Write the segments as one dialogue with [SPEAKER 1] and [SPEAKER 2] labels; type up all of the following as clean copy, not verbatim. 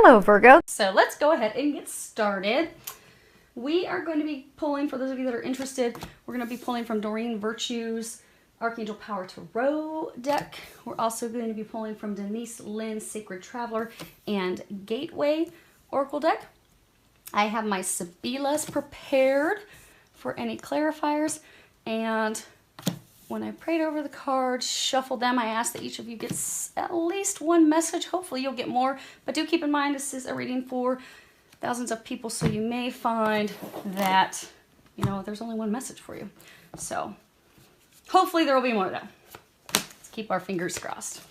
[SPEAKER 1] Hello, Virgo.
[SPEAKER 2] So let's go ahead and get started. We are going to be pulling, for those of you that are interested, we're going to be pulling from Doreen Virtue's Archangel Power Tarot deck. We're also going to be pulling from Denise Lynn's Sacred Traveler and Gateway Oracle deck. I have my Sibilas prepared for any clarifiers, and when I prayed over the cards, shuffled them, I asked that each of you gets at least one message. Hopefully you'll get more, but do keep in mind this is a reading for thousands of people, so you may find that, you know, there's only one message for you. So hopefully there will be more of that. Let's keep our fingers crossed.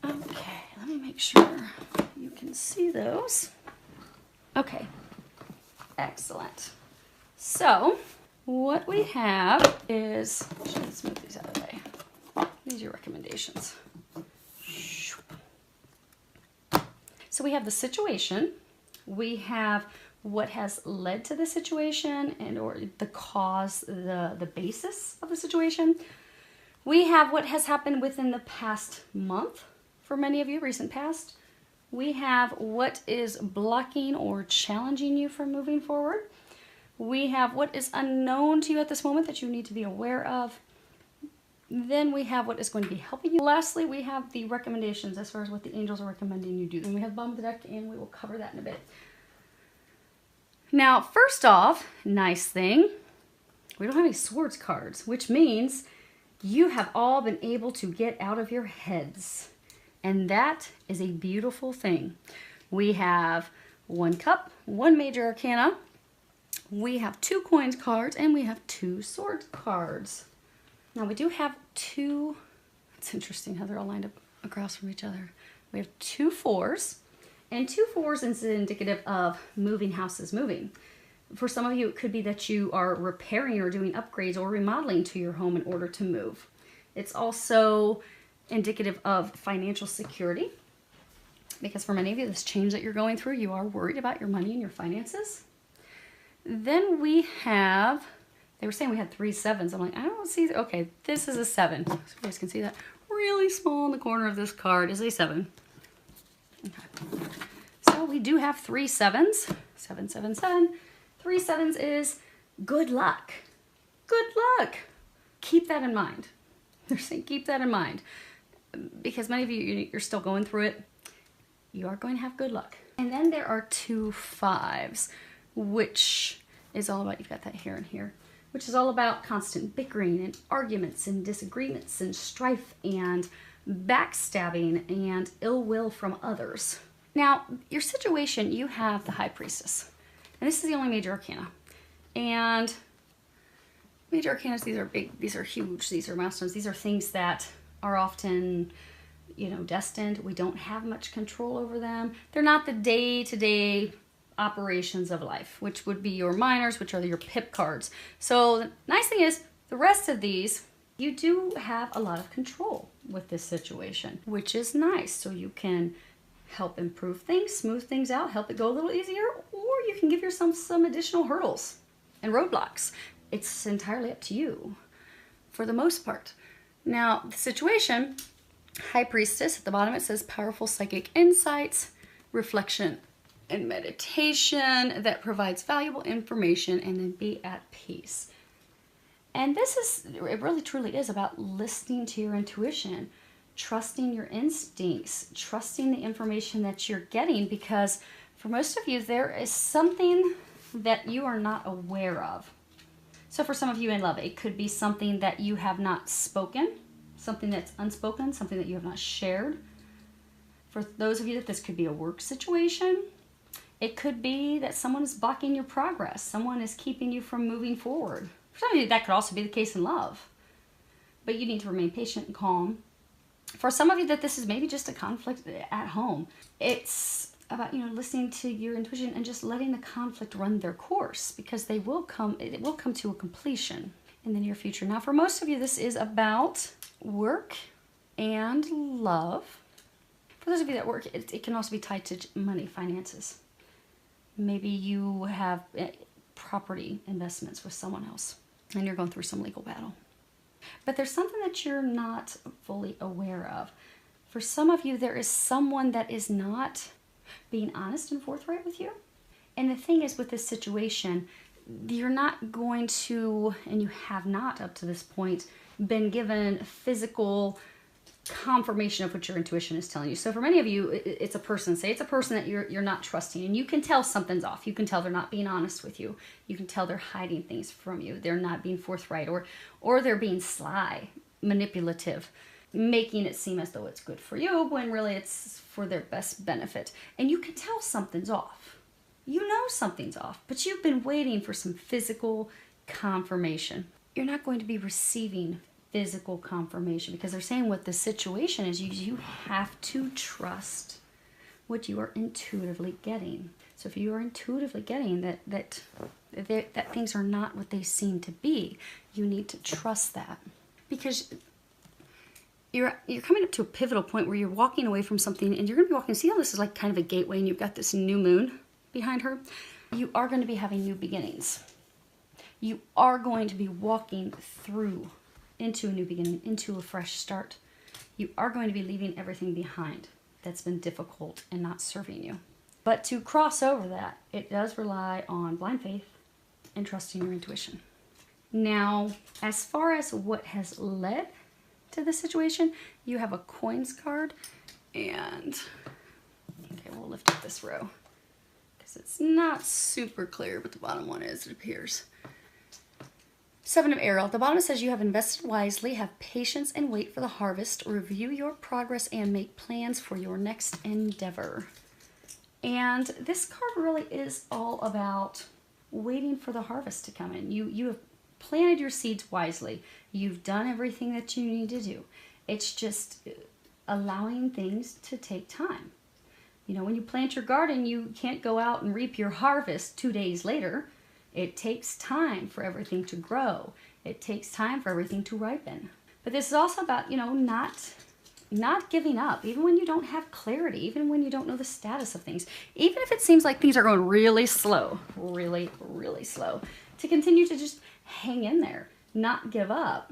[SPEAKER 2] Okay, let me make sure you can see those. Okay, excellent. So what we have is, let's move these out of the way. These are your recommendations. So we have the situation, we have what has led to the situation and or the cause, the basis of the situation. We have what has happened within the past month, for many of you, recent past. We have what is blocking or challenging you from moving forward. We have what is unknown to you at this moment that you need to be aware of. Then we have what is going to be helping you. Lastly, we have the recommendations as far as what the angels are recommending you do. Then we have the bottom of the deck, and we will cover that in a bit. Now, first off, nice thing, we don't have any swords cards, which means you have all been able to get out of your heads. And that is a beautiful thing. We have one cup, one major arcana, we have two coins cards, and we have two sword cards. Now we do have two, it's interesting how they're all lined up across from each other. We have two fours, and two fours is indicative of moving houses, moving. For some of you, it could be that you are repairing or doing upgrades or remodeling to your home in order to move. It's also indicative of financial security, because for many of you, this change that you're going through, you are worried about your money and your finances. Then we have, they were saying we had 3 sevens. I'm like, I don't see, okay, this is a 7. So you guys can see that really small in the corner of this card is a 7. Okay. So we do have 3 sevens, 7, 7, 7. 3 sevens is good luck. Good luck. Keep that in mind. They're saying keep that in mind, because many of you, you're still going through it. You are going to have good luck. And then there are 2 5s, which is all about, you've got that here and here, which is all about constant bickering and arguments and disagreements and strife and backstabbing and ill will from others. Now, your situation, you have the High Priestess, and this is the only major arcana. And major arcanas, these are big, these are huge, these are milestones, these are things that are often, you know, destined. We don't have much control over them. They're not the day-to-day operations of life, which would be your minors, which are your pip cards. So the nice thing is, the rest of these, you do have a lot of control with this situation, which is nice. So you can help improve things, smooth things out, help it go a little easier, or you can give yourself some additional hurdles and roadblocks. It's entirely up to you for the most part. Now, the situation, High Priestess, at the bottom it says powerful psychic insights, reflection and meditation that provides valuable information, and then be at peace. And this is, it really truly is about listening to your intuition, trusting your instincts, trusting the information that you're getting, because for most of you, there is something that you are not aware of. So for some of you in love, it could be something that you have not spoken, something that's unspoken, something that you have not shared. For those of you that this could be a work situation, it could be that someone is blocking your progress. Someone is keeping you from moving forward. For some of you, that could also be the case in love. But you need to remain patient and calm. For some of you, that this is maybe just a conflict at home. It's about, you know, listening to your intuition and just letting the conflict run their course, because they will come, it will come to a completion in the near future. Now, for most of you, this is about work and love. For those of you that work, it can also be tied to money, finances. Maybe you have property investments with someone else, and you're going through some legal battle. But there's something that you're not fully aware of. For some of you, there is someone that is not being honest and forthright with you. And the thing is, with this situation, you're not going to, and you have not up to this point, been given physical confirmation of what your intuition is telling you. So for many of you, it's a person. Say it's a person that you're not trusting, and you can tell something's off. You can tell they're not being honest with you. You can tell they're hiding things from you. They're not being forthright, or they're being sly, manipulative, making it seem as though it's good for you when really it's for their best benefit. And you can tell something's off. You know something's off, but you've been waiting for some physical confirmation. You're not going to be receiving physical confirmation because they're saying what the situation is. You have to trust what you are intuitively getting. So if you are intuitively getting that things are not what they seem to be, you need to trust that, because you're coming up to a pivotal point where you're walking away from something, and you're going to be walking. See how this is like kind of a gateway, and you've got this new moon behind her? You are going to be having new beginnings. You are going to be walking through into a new beginning, into a fresh start. You are going to be leaving everything behind that's been difficult and not serving you. But to cross over that, it does rely on blind faith and trusting your intuition. Now, as far as what has led to the situation, you have a coins card, and okay, we'll lift up this row because it's not super clear, but the bottom one is, it appears. Seven of Arrow. The bottom says you have invested wisely, have patience, and wait for the harvest. Review your progress and make plans for your next endeavor. And this card really is all about waiting for the harvest to come in. You have planted your seeds wisely. You've done everything that you need to do. It's just allowing things to take time. You know, when you plant your garden, you can't go out and reap your harvest 2 days later. It takes time for everything to grow. It takes time for everything to ripen. But this is also about, you know, not giving up, even when you don't have clarity, even when you don't know the status of things, even if it seems like things are going really slow, really, really slow, to continue to just hang in there, not give up,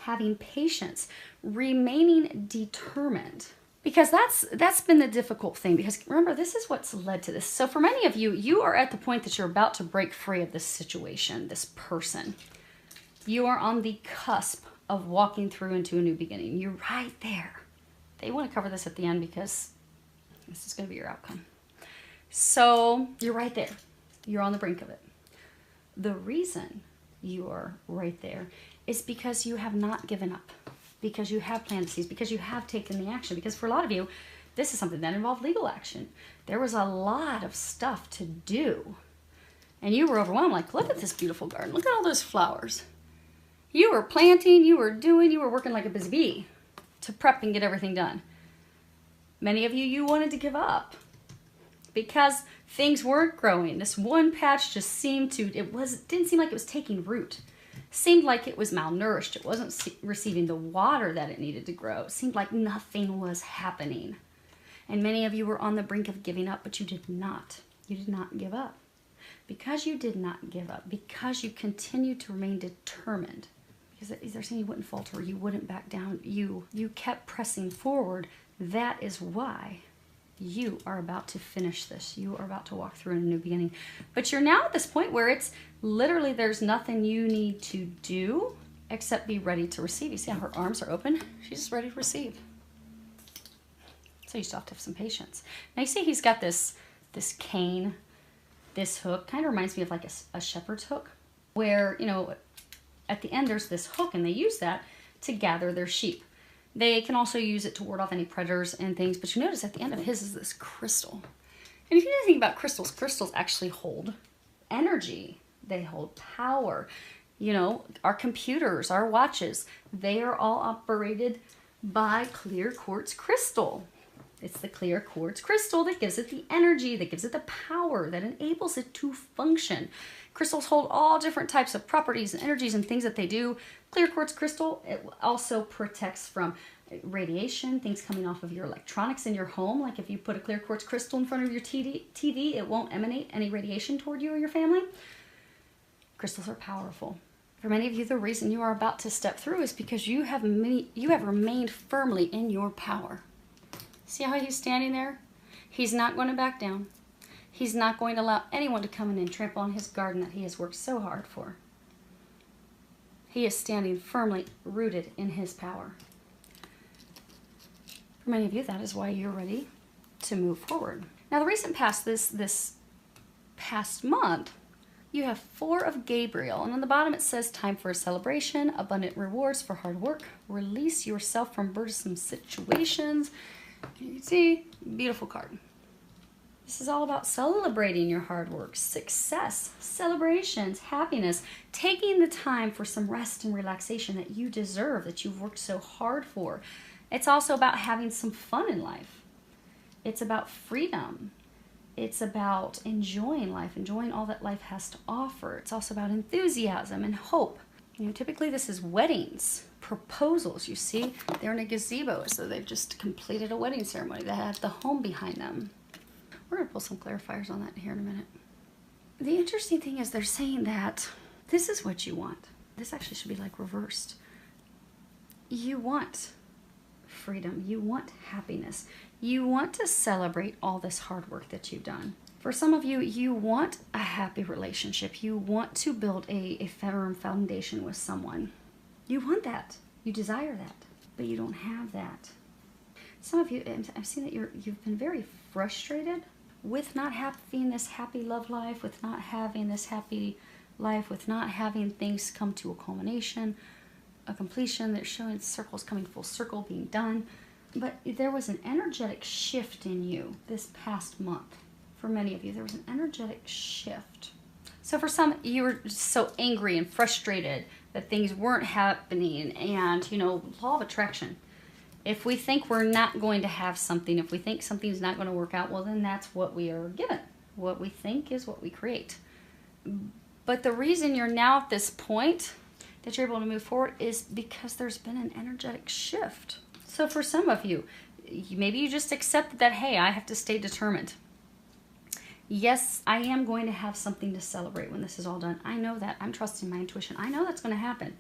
[SPEAKER 2] having patience, remaining determined. Because that's been the difficult thing, because remember, this is what's led to this. So for many of you, you are at the point that you're about to break free of this situation, this person. You are on the cusp of walking through into a new beginning. You're right there. They want to cover this at the end because this is going to be your outcome. So you're right there. You're on the brink of it. The reason you are right there is because you have not given up. Because you have planted seeds, because you have taken the action. Because for a lot of you, this is something that involved legal action. There was a lot of stuff to do. And you were overwhelmed, like, look at this beautiful garden. Look at all those flowers. You were planting, you were working like a busy bee to prep and get everything done. Many of you, you wanted to give up because things weren't growing. This one patch just seemed to, didn't seem like it was taking root. Seemed like it was malnourished. It wasn't receiving the water that it needed to grow. It seemed like nothing was happening. And many of you were on the brink of giving up, but you did not. You did not give up. Because you did not give up, because you continued to remain determined, because they're saying you wouldn't falter, you wouldn't back down, you kept pressing forward, that is why you are about to finish this. You are about to walk through a new beginning. But you're now at this point where it's literally there's nothing you need to do except be ready to receive. You see how her arms are open? She's just ready to receive. So you still have to have some patience. Now you see he's got this cane, this hook. Kind of reminds me of like a shepherd's hook, where, you know, at the end there's this hook, and they use that to gather their sheep. They can also use it to ward off any predators and things, but you notice at the end of his is this crystal. And if you think about crystals, crystals actually hold energy. They hold power. You know, our computers, our watches, they are all operated by clear quartz crystal. It's the clear quartz crystal that gives it the energy, that gives it the power, that enables it to function. Crystals hold all different types of properties and energies and things that they do. Clear quartz crystal, it also protects from radiation, things coming off of your electronics in your home. Like if you put a clear quartz crystal in front of your TV, it won't emanate any radiation toward you or your family. Crystals are powerful. For many of you, the reason you are about to step through is because you have remained firmly in your power. See how he's standing there? He's not going to back down. He's not going to allow anyone to come in and trample on his garden that he has worked so hard for. He is standing firmly rooted in his power. For many of you, that is why you're ready to move forward. Now, the recent past, this past month, you have 4 of Gabriel, and on the bottom it says, time for a celebration, abundant rewards for hard work, release yourself from burdensome situations. You can see, beautiful card. This is all about celebrating your hard work, success, celebrations, happiness, taking the time for some rest and relaxation that you deserve, that you've worked so hard for. It's also about having some fun in life. It's about freedom. It's about enjoying life, enjoying all that life has to offer. It's also about enthusiasm and hope. You know, typically this is weddings, proposals. You see, they're in a gazebo, so they've just completed a wedding ceremony. They have the home behind them. We're going to pull some clarifiers on that here in a minute. The interesting thing is they're saying that this is what you want. This actually should be like reversed. You want freedom. You want happiness. You want to celebrate all this hard work that you've done. For some of you, you want a happy relationship. You want to build a firm foundation with someone. You want that. You desire that, but you don't have that. Some of you, I've seen that you've been very frustrated with not having this happy love life, with not having this happy life, with not having things come to a culmination, a completion. They're showing circles coming full circle, being done. But there was an energetic shift in you this past month. For many of you, there was an energetic shift. So for some, you were just so angry and frustrated that things weren't happening. And, you know, law of attraction. If we think we're not going to have something, if we think something's not going to work out, well, then that's what we are given. What we think is what we create. But the reason you're now at this point that you're able to move forward is because there's been an energetic shift. So for some of you, maybe you just accepted that, hey, I have to stay determined. Yes, I am going to have something to celebrate when this is all done. I know that. I'm trusting my intuition. I know that's going to happen.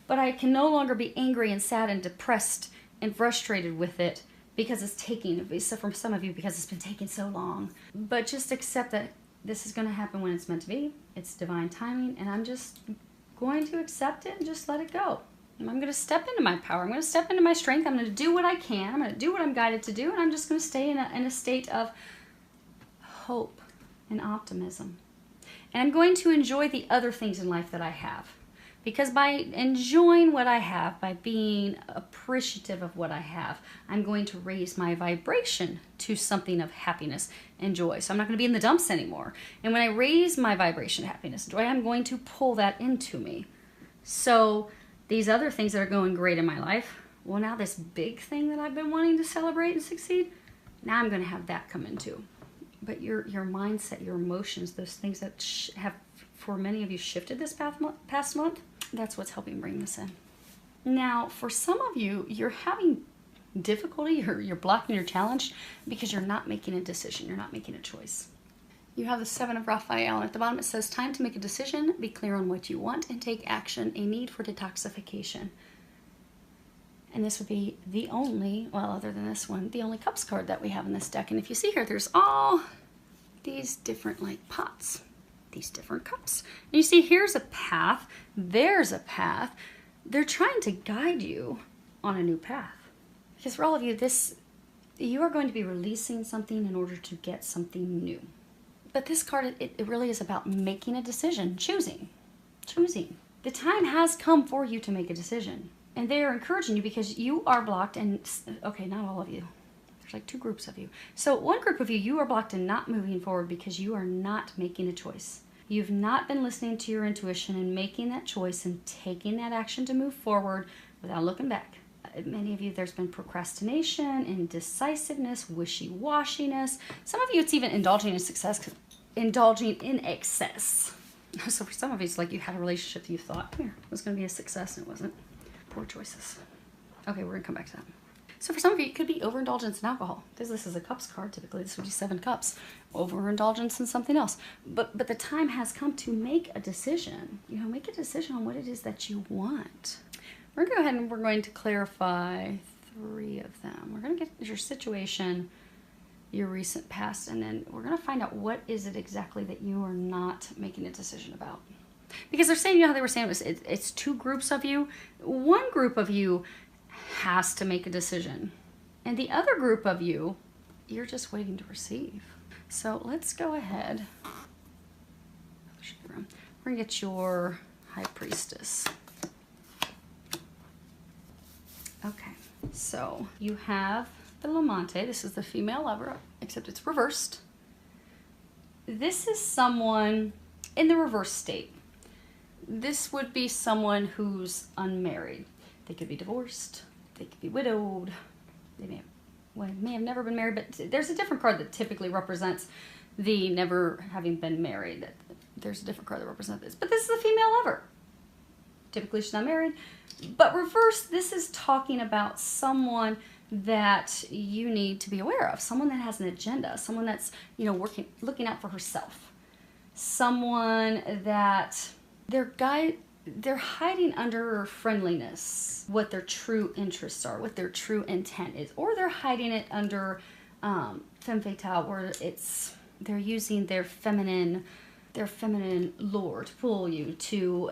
[SPEAKER 2] But I can no longer be angry and sad and depressed and frustrated with it because it's taking, so for some of you, because it's been taking so long. But just accept that this is going to happen when it's meant to be. It's divine timing, and I'm just going to accept it and just let it go. And I'm going to step into my power. I'm going to step into my strength. I'm going to do what I can. I'm going to do what I'm guided to do, and I'm just going to stay in a state of hope and optimism. And I'm going to enjoy the other things in life that I have. Because by enjoying what I have, by being appreciative of what I have, I'm going to raise my vibration to something of happiness and joy. So I'm not going to be in the dumps anymore. And when I raise my vibration to happiness and joy, I'm going to pull that into me. So these other things that are going great in my life, well, now this big thing that I've been wanting to celebrate and succeed, now I'm going to have that come into. But your mindset, your emotions, those things that have, for many of you, shifted this past month, that's what's helping bring this in. Now, for some of you, you're having difficulty, you're blocking your challenge because you're not making a decision. You're not making a choice. You have the 7 of Raphael, and at the bottom it says, time to make a decision, be clear on what you want, and take action, a need for detoxification. And this would be the only, well, other than this one, the only Cups card that we have in this deck. And if you see here, there's all these different, like, pots, these different cups. And you see, here's a path, there's a path. They're trying to guide you on a new path. Because for all of you, you are going to be releasing something in order to get something new. But this card, it really is about making a decision, choosing. The time has come for you to make a decision. And they are encouraging you because you are blocked, and okay, not all of you. There's like 2 groups of you. So one group of you, you are blocked and not moving forward because you are not making a choice. You've not been listening to your intuition and making that choice and taking that action to move forward without looking back. Many of you, there's been procrastination, indecisiveness, wishy-washiness. Some of you, it's even indulging in excess. So for some of you, it's like you had a relationship that you thought, here, it was going to be a success, and it wasn't. Poor choices. Okay, we're going to come back to that. So for some of you, it could be overindulgence in alcohol, because this is a cups card. Typically, this would be 7 cups. Overindulgence in something else. But the time has come to make a decision. You know, make a decision on what it is that you want. We're going to go ahead and we're going to clarify 3 of them. We're going to get your situation, your recent past, and then we're going to find out what is it exactly that you are not making a decision about. Because they're saying, you know how they were saying it's 2 groups of you. One group of you has to make a decision. And the other group of you, you're just waiting to receive. So let's go ahead. We're going to get your High Priestess. Okay, so you have the Lamante. This is the female lover, except it's reversed. This is someone in the reverse state. This would be someone who's unmarried. They could be divorced. They could be widowed. They may have never been married, but there's a different card that typically represents the never having been married. There's a different card that represents this. But this is a female lover. Typically she's not married. But reverse, this is talking about someone that you need to be aware of. Someone that has an agenda. Someone that's, you know, looking out for herself. Someone that they're hiding under friendliness, what their true interests are, what their true intent is, or they're hiding it under femme fatale, where they're using their feminine lure to pull you, to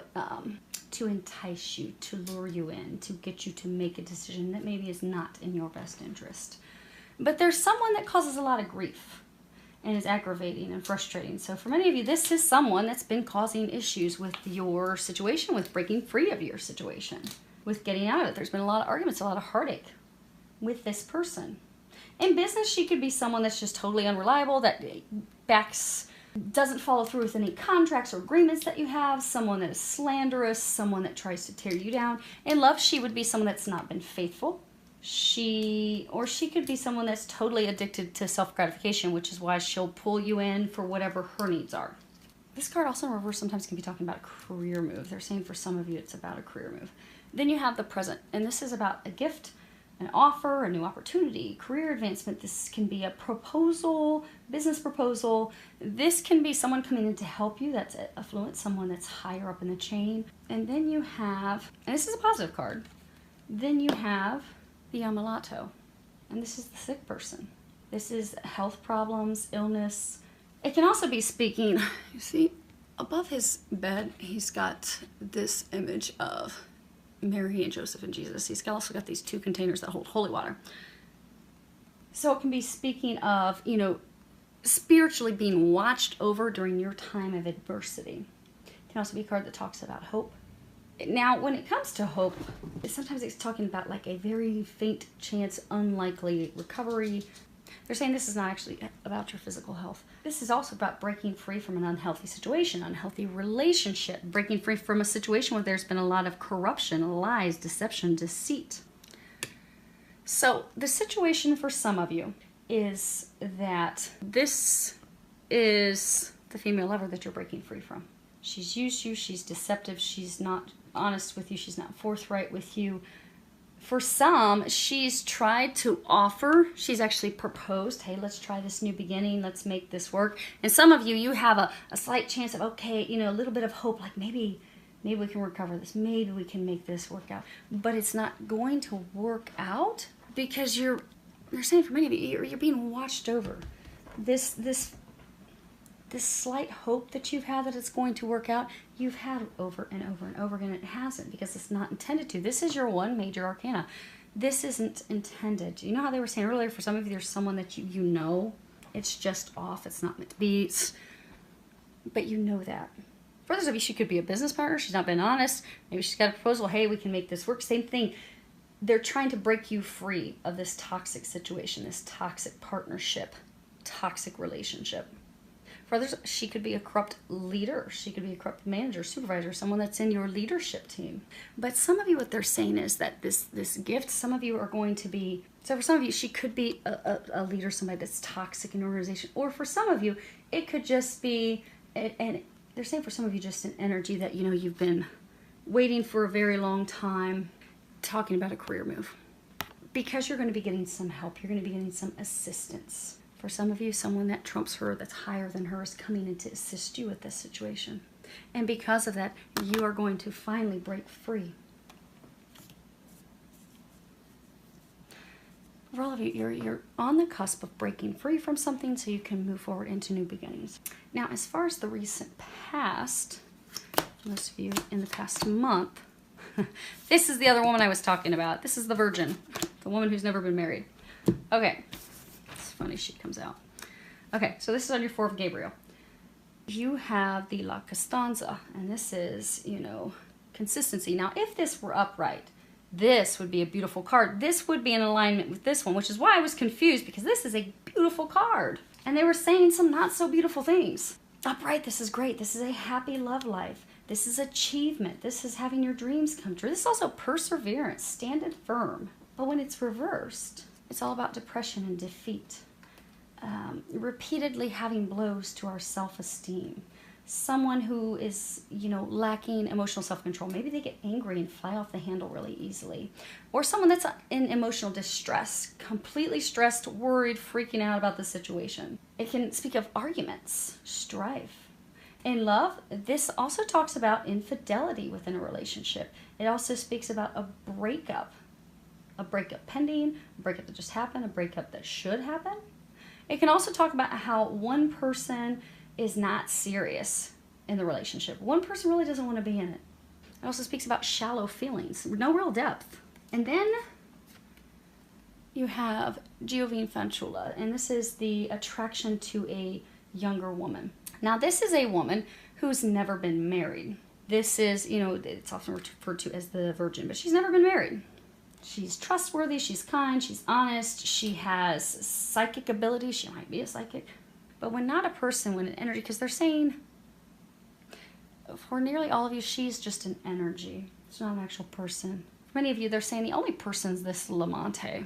[SPEAKER 2] entice you, to lure you in, to get you to make a decision that maybe is not in your best interest. But there's someone that causes a lot of grief and is aggravating and frustrating. So for many of you, this is someone that's been causing issues with your situation, with breaking free of your situation, with getting out of it. There's been a lot of arguments, a lot of heartache with this person. In business, she could be someone that's just totally unreliable, that doesn't follow through with any contracts or agreements that you have, someone that is slanderous, someone that tries to tear you down. In love, she would be someone that's not been faithful. She could be someone that's totally addicted to self-gratification, which is why she'll pull you in for whatever her needs are. This card also in reverse sometimes can be talking about a career move. They're saying for some of you it's about a career move. Then you have the present, and this is about a gift, an offer, a new opportunity, career advancement. This can be a proposal, business proposal. This can be someone coming in to help you that's affluent, someone that's higher up in the chain. And then you have, and this is a positive card, then you have the Ammalato, and this is the sick person. This is health problems, illness. It can also be speaking, you see, above his bed, he's got this image of Mary and Joseph and Jesus. He's also got these 2 containers that hold holy water. So it can be speaking of, you know, spiritually being watched over during your time of adversity. It can also be a card that talks about hope. Now, when it comes to hope, sometimes it's talking about like a very faint chance, unlikely recovery. They're saying this is not actually about your physical health. This is also about breaking free from an unhealthy situation, unhealthy relationship, breaking free from a situation where there's been a lot of corruption, lies, deception, deceit. So the situation for some of you is that this is the female lover that you're breaking free from. She's used you, she's deceptive, she's not honest with you, she's not forthright with you. For some, she's tried to offer, she's actually proposed, hey, let's try this new beginning, let's make this work. And some of you, you have a slight chance of, okay, you know, a little bit of hope, like maybe we can recover this, maybe we can make this work out. But it's not going to work out because they're saying for many of you, you're being watched over. This slight hope that you've had that it's going to work out, you've had over and over and over again. It hasn't, because it's not intended to. This is your 1 major arcana. This isn't intended. You know how they were saying earlier, for some of you, there's someone that you know, it's just off, it's not meant to be, but you know that. For others of you, she could be a business partner, she's not been honest, maybe she's got a proposal, hey, we can make this work, same thing. They're trying to break you free of this toxic situation, this toxic partnership, toxic relationship. For others, she could be a corrupt leader. She could be a corrupt manager, supervisor, someone that's in your leadership team. But some of you, what they're saying is that this gift, some of you are going to be, so for some of you, she could be a leader, somebody that's toxic in an organization. Or for some of you, it could just be, and they're saying for some of you, just an energy that, you know, you've been waiting for a very long time, talking about a career move. because you're going to be getting some help. You're going to be getting some assistance. For some of you, someone that trumps her, that's higher than her, is coming in to assist you with this situation. And because of that, you are going to finally break free. For all of you, you're on the cusp of breaking free from something so you can move forward into new beginnings. Now, as far as the recent past, most of you in the past month, this is the other woman I was talking about. This is the virgin, the woman who's never been married. Okay, it's funny she comes out. Okay, so this is on your 4 of Gabriel. You have the La Costanza, and this is, you know, consistency. Now, if this were upright, this would be a beautiful card. This would be in alignment with this one, which is why I was confused, because this is a beautiful card. And they were saying some not so beautiful things. Upright, this is great. This is a happy love life. This is achievement. This is having your dreams come true. This is also perseverance, standing firm. But when it's reversed, it's all about depression and defeat. Repeatedly having blows to our self-esteem. Someone who is, you know, lacking emotional self-control. Maybe they get angry and fly off the handle really easily. Or someone that's in emotional distress, completely stressed, worried, freaking out about the situation. It can speak of arguments, strife. In love, this also talks about infidelity within a relationship. It also speaks about a breakup pending, a breakup that just happened, a breakup that should happen. It can also talk about how one person is not serious in the relationship. One person really doesn't want to be in it. It also speaks about shallow feelings, no real depth. And then you have Giovine Fanciulla, and this is the attraction to a younger woman. Now, this is a woman who's never been married. This is, you know, it's often referred to as the virgin, but she's never been married. She's trustworthy, she's kind, she's honest, she has psychic ability, she might be a psychic. But when not a person, when an energy, because they're saying, for nearly all of you, she's just an energy. It's not an actual person. For many of you, they're saying the only person's this Lamante.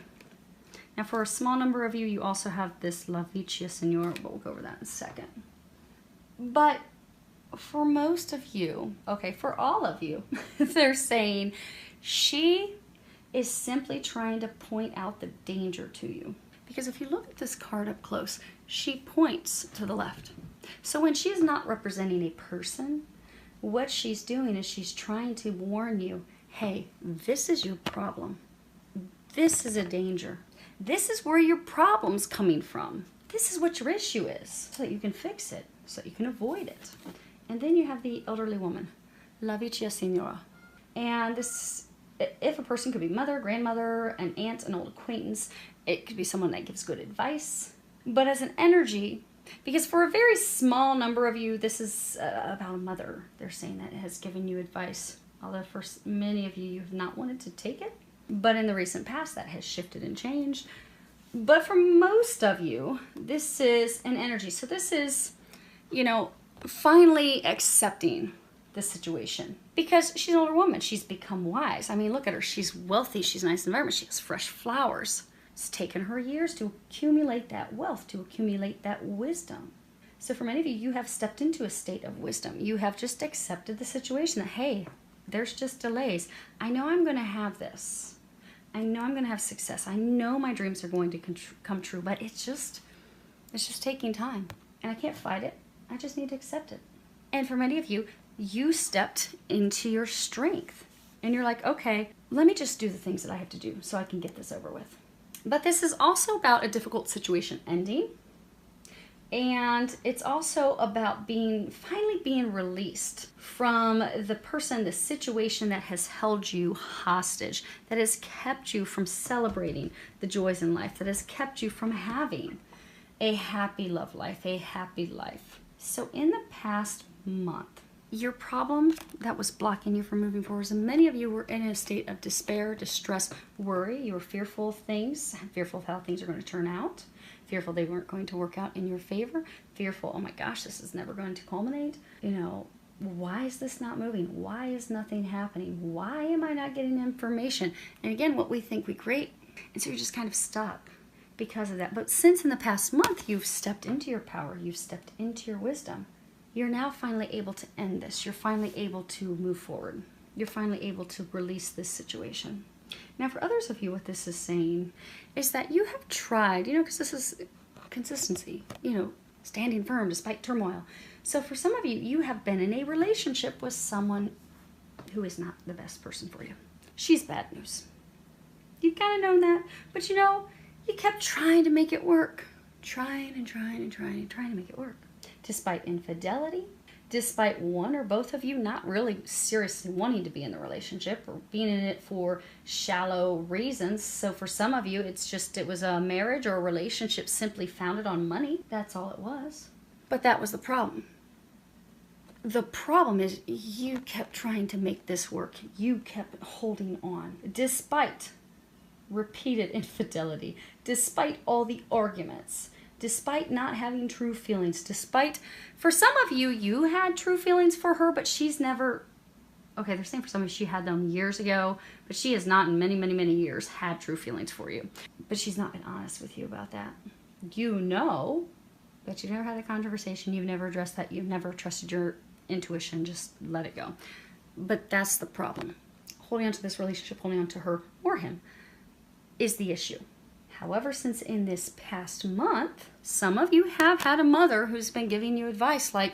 [SPEAKER 2] Now, for a small number of you, you also have this La Vicia Signora, but we'll go over that in a second. But for most of you, okay, for all of you, they're saying she is simply trying to point out the danger to you. Because if you look at this card up close, she points to the left. So when she's not representing a person, what she's doing is she's trying to warn you, hey, this is your problem. This is a danger. This is where your problem's coming from. This is what your issue is, so that you can fix it, so that you can avoid it. And then you have the elderly woman, La Vicia Signora. And this, if a person could be mother, grandmother, an aunt, an old acquaintance, it could be someone that gives good advice. But as an energy, because for a very small number of you, this is about a mother. They're saying that has given you advice. Although for many of you, you've not wanted to take it. But in the recent past, that has shifted and changed. But for most of you, this is an energy. So this is, you know, finally accepting the situation. Because she's an older woman. She's become wise. I mean, look at her. She's wealthy. She's a nice environment. She has fresh flowers. It's taken her years to accumulate that wealth, to accumulate that wisdom. So for many of you, you have stepped into a state of wisdom. You have just accepted the situation that, hey, there's just delays. I know I'm going to have this. I know I'm going to have success. I know my dreams are going to come true, but it's just taking time. And I can't fight it. I just need to accept it. And for many of you, you stepped into your strength. And you're like, okay, let me just do the things that I have to do so I can get this over with. But this is also about a difficult situation ending. And it's also about finally being released from the person, the situation that has held you hostage, that has kept you from celebrating the joys in life, that has kept you from having a happy love life, a happy life. So in the past month, your problem that was blocking you from moving forward, and many of you were in a state of despair, distress, worry. You were fearful of things, fearful of how things are going to turn out, fearful they weren't going to work out in your favor, fearful, oh my gosh, this is never going to culminate. You know, why is this not moving? Why is nothing happening? Why am I not getting information? And again, what we think we create. And so you're just kind of stuck because of that. But since in the past month, you've stepped into your power, you've stepped into your wisdom, you're now finally able to end this. You're finally able to move forward. You're finally able to release this situation. Now, for others of you, what this is saying is that you have tried, because this is consistency, standing firm despite turmoil. So for some of you, you have been in a relationship with someone who is not the best person for you. She's bad news. You've kind of known that, but you kept trying to make it work. Trying to make it work. Despite infidelity, despite one or both of you not really seriously wanting to be in the relationship or being in it for shallow reasons. So for some of you, it was a marriage or a relationship simply founded on money. That's all it was. But that was the problem. The problem is you kept trying to make this work. You kept holding on despite repeated infidelity, despite all the arguments, despite not having true feelings, despite, for some of you, you had true feelings for her, but she's never, okay, they're saying for some of you, she had them years ago, but she has not in many, many, many years had true feelings for you. But she's not been honest with you about that. But you've never had a conversation, you've never addressed that, you've never trusted your intuition, just let it go. But that's the problem. Holding on to this relationship, holding on to her or him is the issue. However, since in this past month, some of you have had a mother who's been giving you advice like,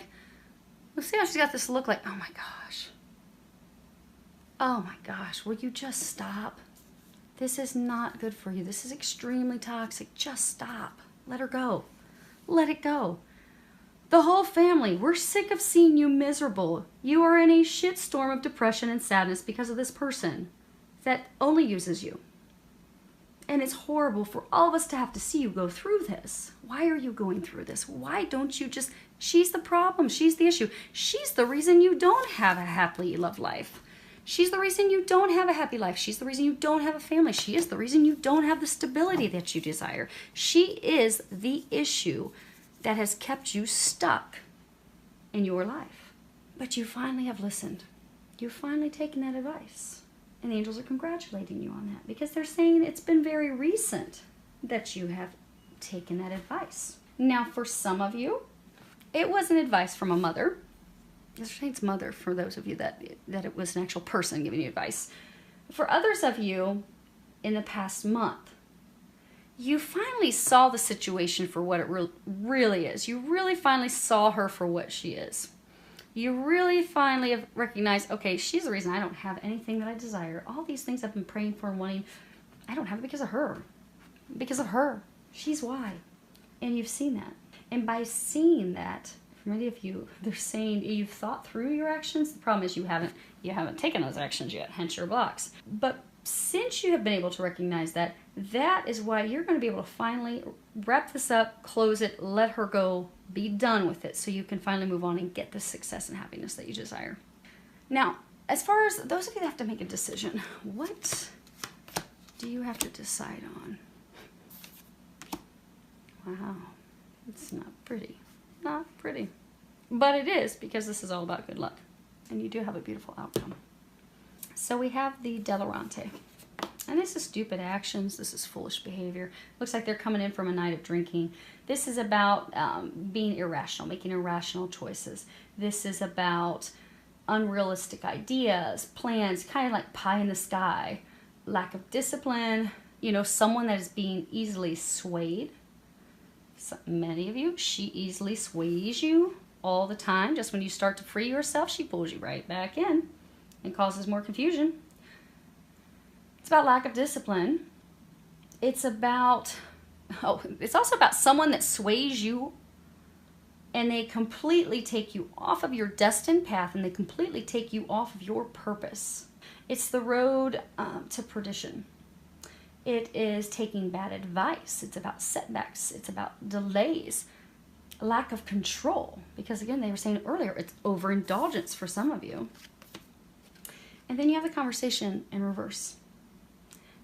[SPEAKER 2] well, see how she's got this look like, oh my gosh, will you just stop? This is not good for you. This is extremely toxic. Just stop. Let her go. Let it go. The whole family, we're sick of seeing you miserable. You are in a shitstorm of depression and sadness because of this person that only uses you. And it's horrible for all of us to have to see you go through this. Why are you going through this? Why don't you just... She's the problem. She's the issue. She's the reason you don't have a happily loved life. She's the reason you don't have a happy life. She's the reason you don't have a family. She is the reason you don't have the stability that you desire. She is the issue that has kept you stuck in your life. But you finally have listened. You've finally taken that advice. And the angels are congratulating you on that because they're saying it's been very recent that you have taken that advice. Now, for some of you, it wasn't advice from a mother. They're saying it's mother for those of you that it was an actual person giving you advice. For others of you, in the past month, you finally saw the situation for what it really is. You really finally saw her for what she is. You really finally have recognized, okay, she's the reason I don't have anything that I desire. All these things I've been praying for and wanting, I don't have it because of her. Because of her. She's why. And you've seen that. And by seeing that, for many of you, they're saying you've thought through your actions. The problem is you haven't taken those actions yet, hence your blocks. But since you have been able to recognize that, that is why you're going to be able to finally wrap this up, close it, let her go, be done with it, so you can finally move on and get the success and happiness that you desire. Now, as far as those of you that have to make a decision, what do you have to decide on? Wow, it's not pretty. Not pretty. But it is, because this is all about good luck. And you do have a beautiful outcome. So we have the Delarante. And this is stupid actions. This is foolish behavior. Looks like they're coming in from a night of drinking. This is about being irrational, making irrational choices. This is about unrealistic ideas, plans, kind of like pie in the sky. Lack of discipline. Someone that is being easily swayed. So many of you, she easily sways you all the time. Just when you start to free yourself, she pulls you right back in and causes more confusion. It's about lack of discipline. It's about, it's also about someone that sways you and they completely take you off of your destined path and they completely take you off of your purpose. It's the road to perdition. It is taking bad advice. It's about setbacks. It's about delays, lack of control. Because again, they were saying earlier, it's overindulgence for some of you. And then you have the conversation in reverse.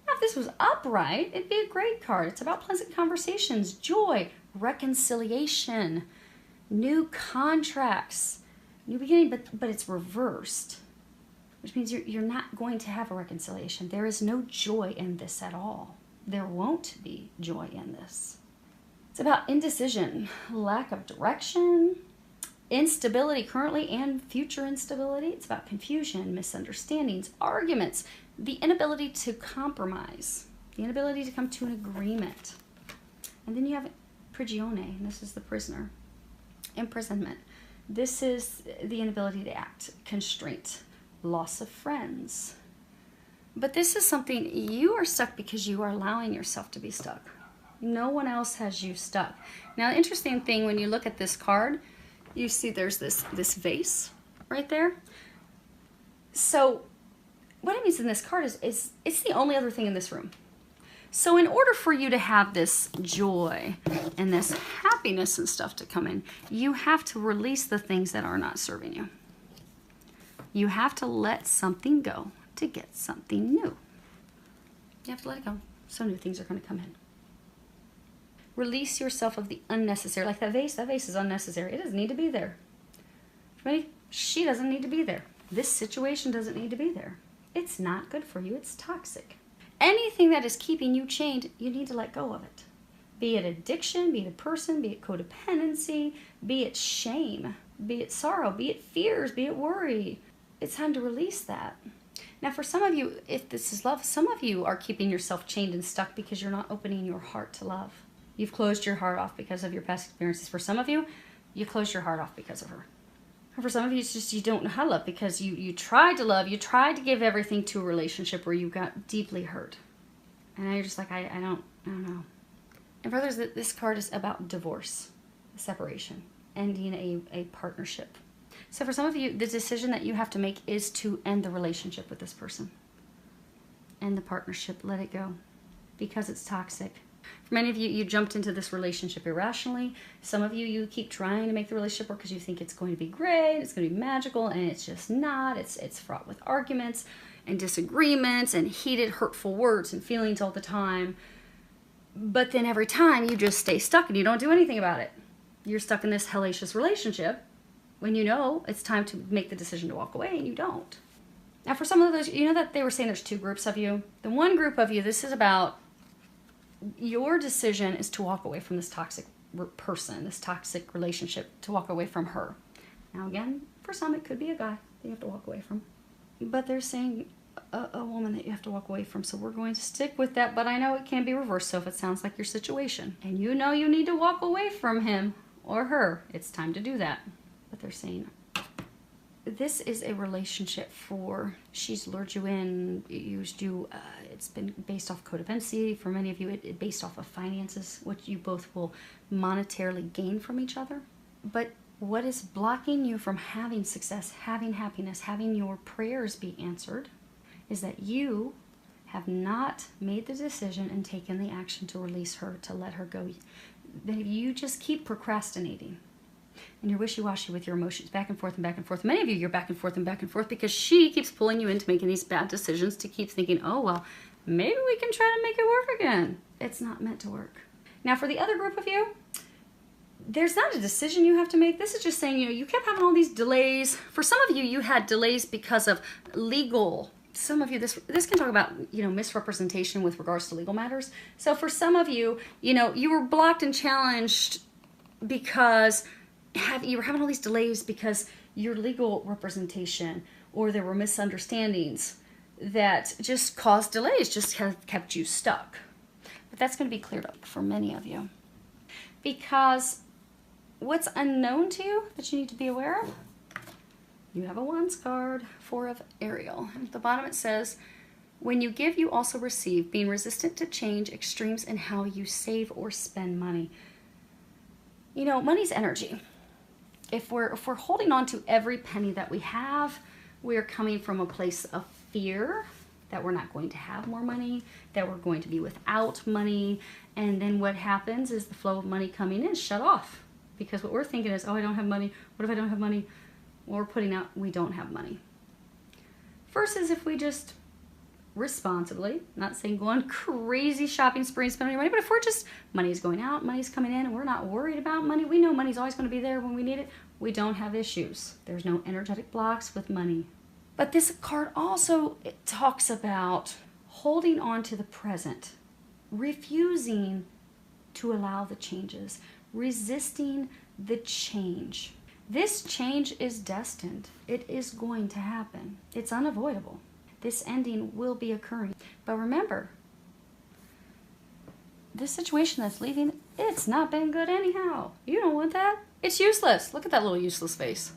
[SPEAKER 2] Now, if this was upright, it'd be a great card. It's about pleasant conversations, joy, reconciliation, new contracts, new beginning, but it's reversed. Which means you're not going to have a reconciliation. There is no joy in this at all. There won't be joy in this. It's about indecision, lack of direction, instability currently and future instability. It's about confusion, misunderstandings, arguments, the inability to compromise, the inability to come to an agreement. And then you have prigione, and this is the prisoner. Imprisonment. This is the inability to act, constraint, loss of friends. But this is something, you are stuck because you are allowing yourself to be stuck. No one else has you stuck. Now, the interesting thing, when you look at this card, you see there's this vase right there. So what it means in this card is it's the only other thing in this room. So in order for you to have this joy and this happiness and stuff to come in, you have to release the things that are not serving you. You have to let something go to get something new. You have to let it go, so new things are going to come in. Release yourself of the unnecessary. Like that vase is unnecessary. It doesn't need to be there. Right? She doesn't need to be there. This situation doesn't need to be there. It's not good for you. It's toxic. Anything that is keeping you chained, you need to let go of it. Be it addiction, be it a person, be it codependency, be it shame, be it sorrow, be it fears, be it worry. It's time to release that. Now, for some of you, if this is love, some of you are keeping yourself chained and stuck because you're not opening your heart to love. You've closed your heart off because of your past experiences. For some of you, you closed your heart off because of her. And for some of you, it's just you don't know how to love because you tried to love, you tried to give everything to a relationship where you got deeply hurt. And now you're just like, I don't know. And brothers, this card is about divorce, separation, ending a partnership. So for some of you, the decision that you have to make is to end the relationship with this person. End the partnership, let it go, because it's toxic. For many of you, you jumped into this relationship irrationally. Some of you, you keep trying to make the relationship work because you think it's going to be great, it's going to be magical, and it's just not. It's fraught with arguments and disagreements and heated, hurtful words and feelings all the time. But then every time you just stay stuck and you don't do anything about it. You're stuck in this hellacious relationship when you know it's time to make the decision to walk away and you don't. Now for some of those, you know that they were saying there's two groups of you. The one group of you, this is about your decision is to walk away from this toxic person, this toxic relationship, to walk away from her. Now again, for some it could be a guy that you have to walk away from. But they're saying a woman that you have to walk away from. So we're going to stick with that, but I know it can be reversed. So if it sounds like your situation and you know you need to walk away from him or her, it's time to do that. But they're saying this is a relationship for, she's lured you in, used you, it's been based off codependency. For many of you, it based off of finances, which you both will monetarily gain from each other. But what is blocking you from having success, having happiness, having your prayers be answered is that you have not made the decision and taken the action to release her, to let her go. That if you just keep procrastinating and you're wishy-washy with your emotions, back and forth and back and forth. Many of you, you're back and forth because she keeps pulling you into making these bad decisions to keep thinking, oh, well, maybe we can try to make it work again. It's not meant to work. Now, for the other group of you, there's not a decision you have to make. This is just saying, you kept having all these delays. For some of you, you had delays because of legal. Some of you, this can talk about, misrepresentation with regards to legal matters. So for some of you, you were blocked and challenged because you were having all these delays because your legal representation or there were misunderstandings that just caused delays, just have kept you stuck. But that's going to be cleared up for many of you. Because what's unknown to you that you need to be aware of? You have a Wands card, 4 of Ariel. And at the bottom it says, when you give, you also receive, being resistant to change, extremes in how you save or spend money. Money's energy. If we're holding on to every penny that we have, we're coming from a place of fear that we're not going to have more money, that we're going to be without money, and then what happens is the flow of money coming in is shut off. Because what we're thinking is, oh, I don't have money. What if I don't have money? Well, we're putting out, we don't have money. Versus if we just responsibly, not saying go on crazy shopping spree and spend all your money, but if we're just, money's going out, money's coming in, and we're not worried about money, we know money's always going to be there when we need it, we don't have issues. There's no energetic blocks with money. But this card also, it talks about holding on to the present, refusing to allow the changes, resisting the change. This change is destined. It is going to happen. It's unavoidable. This ending will be occurring. But remember, this situation that's leaving, it's not been good anyhow. You don't want that. It's useless. Look at that little useless face.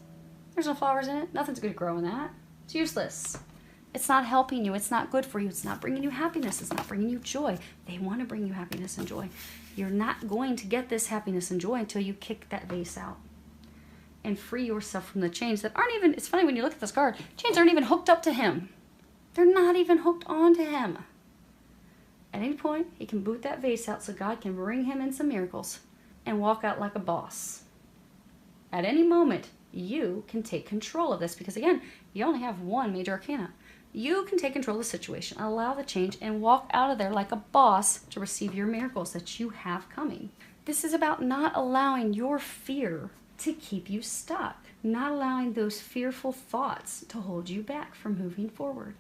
[SPEAKER 2] There's no flowers in it. Nothing's going to grow in that. It's useless. It's not helping you. It's not good for you. It's not bringing you happiness. It's not bringing you joy. They want to bring you happiness and joy. You're not going to get this happiness and joy until you kick that vase out and free yourself from the chains that aren't even, it's funny when you look at this card, chains aren't even hooked up to him. They're not even hooked onto him. At any point, he can boot that vase out so God can bring him in some miracles and walk out like a boss. At any moment, you can take control of this because, again, you only have one major arcana. You can take control of the situation, allow the change, and walk out of there like a boss to receive your miracles that you have coming. This is about not allowing your fear to keep you stuck, not allowing those fearful thoughts to hold you back from moving forward.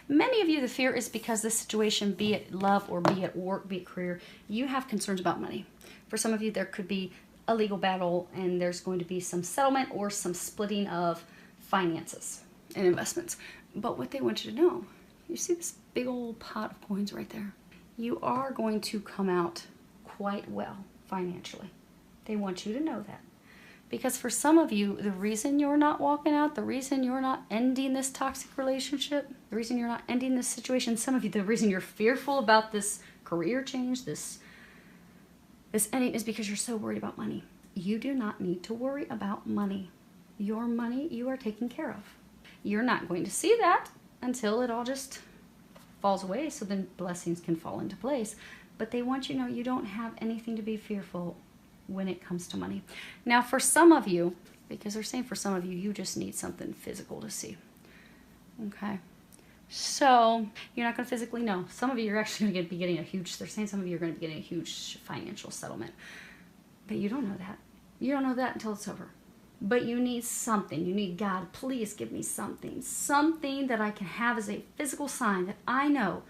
[SPEAKER 2] Many of you, the fear is because this situation, be it love or be it work, be it career, you have concerns about money. For some of you, there could be a legal battle and there's going to be some settlement or some splitting of finances and investments. But what they want you to know, you see this big old pot of coins right there? You are going to come out quite well financially. They want you to know that. Because for some of you, the reason you're not walking out, the reason you're not ending this toxic relationship, the reason you're not ending this situation, some of you, the reason you're fearful about this career change, this ending is because you're so worried about money. You do not need to worry about money. Your money you are taken care of. You're not going to see that until it all just falls away so then blessings can fall into place. But they want you to know you don't have anything to be fearful when it comes to money. Now for some of you, because they're saying for some of you, you just need something physical to see. Okay. So you're not going to physically know. Some of you are actually going to be getting a huge, they're saying some of you are going to be getting a huge financial settlement. But you don't know that. You don't know that until it's over. But you need something. You need God, please give me something. Something that I can have as a physical sign that I know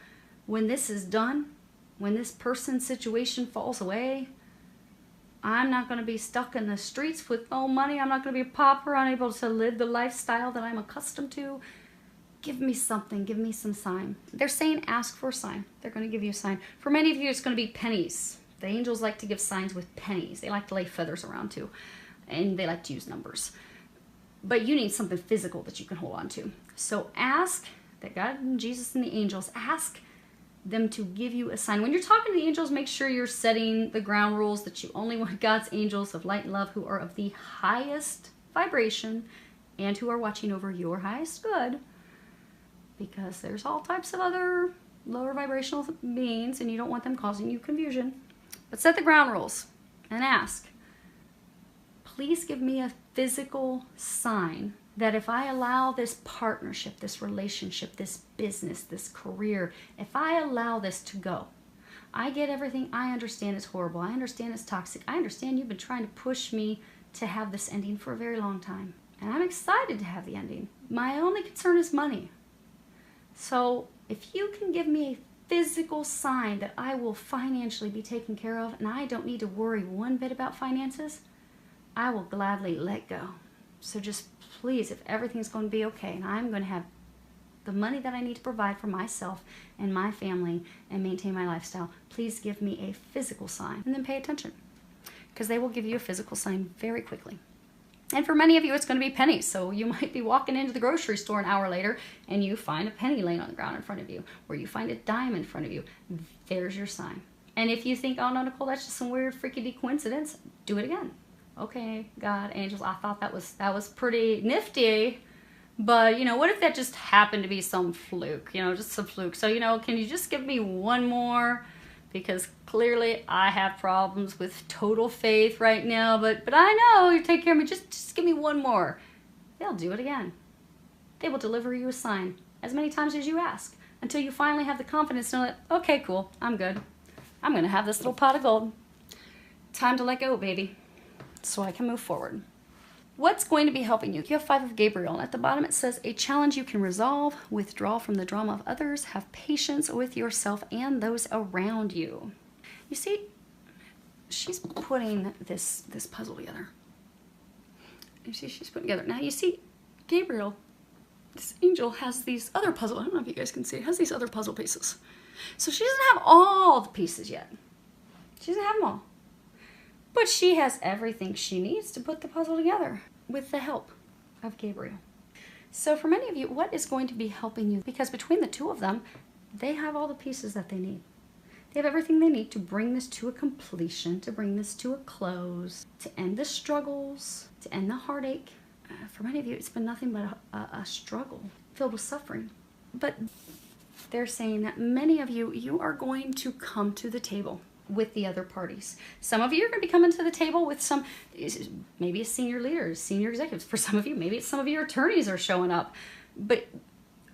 [SPEAKER 2] when this is done, when this person's situation falls away, I'm not going to be stuck in the streets with no money. I'm not going to be a pauper, unable to live the lifestyle that I'm accustomed to. Give me something. Give me some sign. They're saying ask for a sign. They're going to give you a sign. For many of you, it's going to be pennies. The angels like to give signs with pennies. They like to lay feathers around too. And they like to use numbers. But you need something physical that you can hold on to. So ask that God and Jesus and the angels, ask them to give you a sign. When you're talking to the angels, make sure you're setting the ground rules that you only want God's angels of light and love who are of the highest vibration and who are watching over your highest good, because there's all types of other lower vibrational beings and you don't want them causing you confusion. But set the ground rules and ask, please give me a physical sign that if I allow this partnership, this relationship, this business, this career, if I allow this to go, I get everything. I understand it's horrible. I understand it's toxic. I understand you've been trying to push me to have this ending for a very long time. And I'm excited to have the ending. My only concern is money. So if you can give me a physical sign that I will financially be taken care of and I don't need to worry one bit about finances, I will gladly let go. So just please, if everything's going to be okay and I'm going to have the money that I need to provide for myself and my family and maintain my lifestyle, please give me a physical sign and then pay attention, because they will give you a physical sign very quickly. And for many of you, it's going to be pennies. So you might be walking into the grocery store an hour later and you find a penny laying on the ground in front of you, or you find a dime in front of you. There's your sign. And if you think, oh no, Nicole, that's just some weird freaky coincidence, do it again. Okay, God, angels, I thought that was pretty nifty, but you know, what if that just happened to be some fluke, you know, just some fluke. So, you know, can you just give me one more? Because clearly I have problems with total faith right now, but I know you take care of me. Just give me one more. They'll do it again. They will deliver you a sign as many times as you ask until you finally have the confidence to know that, okay, cool, I'm good. I'm going to have this little pot of gold. Time to let go, baby, so I can move forward. What's going to be helping you? You have 5 of Gabriel, and at the bottom it says, a challenge you can resolve, withdraw from the drama of others, have patience with yourself and those around you. You see, she's putting this puzzle together. You see, she's putting together. Now you see, Gabriel, this angel has these other puzzle. I don't know if you guys can see. It has these other puzzle pieces. So she doesn't have all the pieces yet. She doesn't have them all. But she has everything she needs to put the puzzle together with the help of Gabriel. So for many of you, what is going to be helping you? Because between the two of them, they have all the pieces that they need. They have everything they need to bring this to a completion, to bring this to a close, to end the struggles, to end the heartache. For many of you, it's been nothing but a struggle filled with suffering. But they're saying that many of you, you are going to come to the table with the other parties. Some of you are going to be coming to the table with some, maybe it's senior leaders, senior executives. For some of you, maybe it's some of your attorneys are showing up. But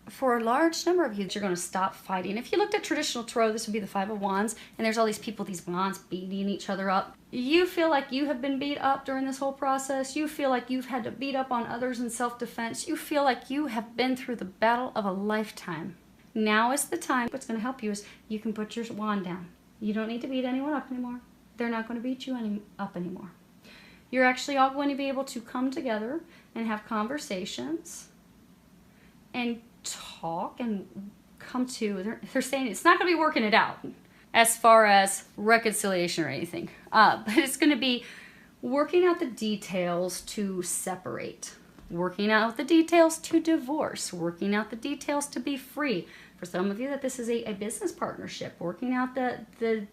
[SPEAKER 2] for a large number of you, you're going to stop fighting. If you looked at traditional tarot, this would be the Five of Wands, and there's all these people, these wands beating each other up. You feel like you have been beat up during this whole process. You feel like you've had to beat up on others in self-defense. You feel like you have been through the battle of a lifetime. Now is the time. What's going to help you is you can put your wand down. You don't need to beat anyone up anymore. They're not going to beat you up anymore. You're actually all going to be able to come together and have conversations and talk and come to, they're saying it's not going to be working it out as far as reconciliation or anything, but it's going to be working out the details to separate, working out the details to divorce, working out the details to be free. For some of you, that this is a business partnership, working out the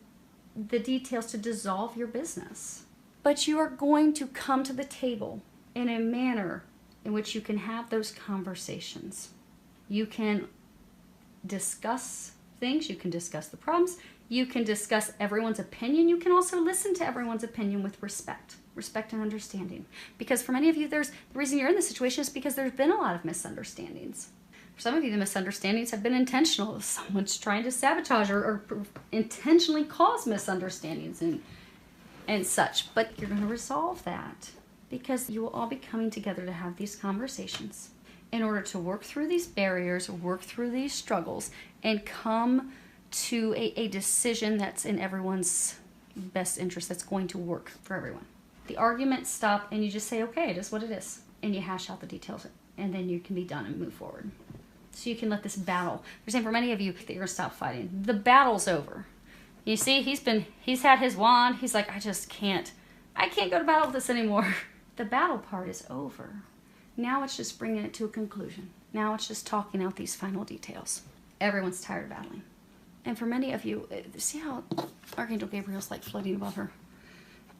[SPEAKER 2] details to dissolve your business. But you are going to come to the table in a manner in which you can have those conversations. You can discuss things, you can discuss the problems, you can discuss everyone's opinion, you can also listen to everyone's opinion with respect and understanding. Because for many of you, the reason you're in this situation is because there's been a lot of misunderstandings. For some of you, the misunderstandings have been intentional. Someone's trying to sabotage or intentionally cause misunderstandings and such. But you're going to resolve that because you will all be coming together to have these conversations in order to work through these barriers, work through these struggles, and come to a decision that's in everyone's best interest, that's going to work for everyone. The arguments stop and you just say, okay, it is what it is. And you hash out the details and then you can be done and move forward. So you can let this battle, they're saying for many of you that you're gonna stop fighting. The battle's over. You see, he's had his wand. He's like, I can't go to battle with this anymore. The battle part is over. Now it's just bringing it to a conclusion. Now it's just talking out these final details. Everyone's tired of battling. And for many of you, see how Archangel Gabriel's like floating above her?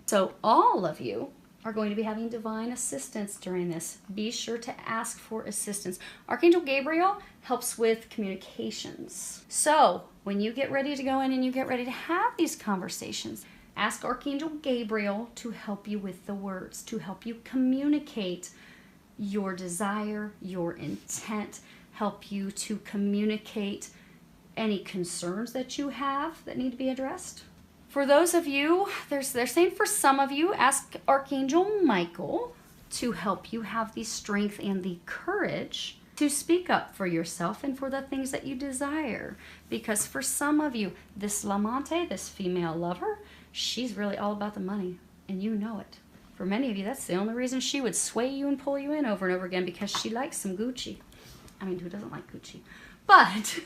[SPEAKER 2] So all of you are going to be having divine assistance during this. Be sure to ask for assistance. Archangel Gabriel helps with communications. So when you get ready to go in and you get ready to have these conversations, ask Archangel Gabriel to help you with the words, to help you communicate your desire, your intent, help you to communicate any concerns that you have that need to be addressed. For those of you, they're saying for some of you, ask Archangel Michael to help you have the strength and the courage to speak up for yourself and for the things that you desire. Because for some of you, this Lamante, this female lover, she's really all about the money, and you know it. For many of you, that's the only reason she would sway you and pull you in over and over again, because she likes some Gucci. I mean, who doesn't like Gucci? But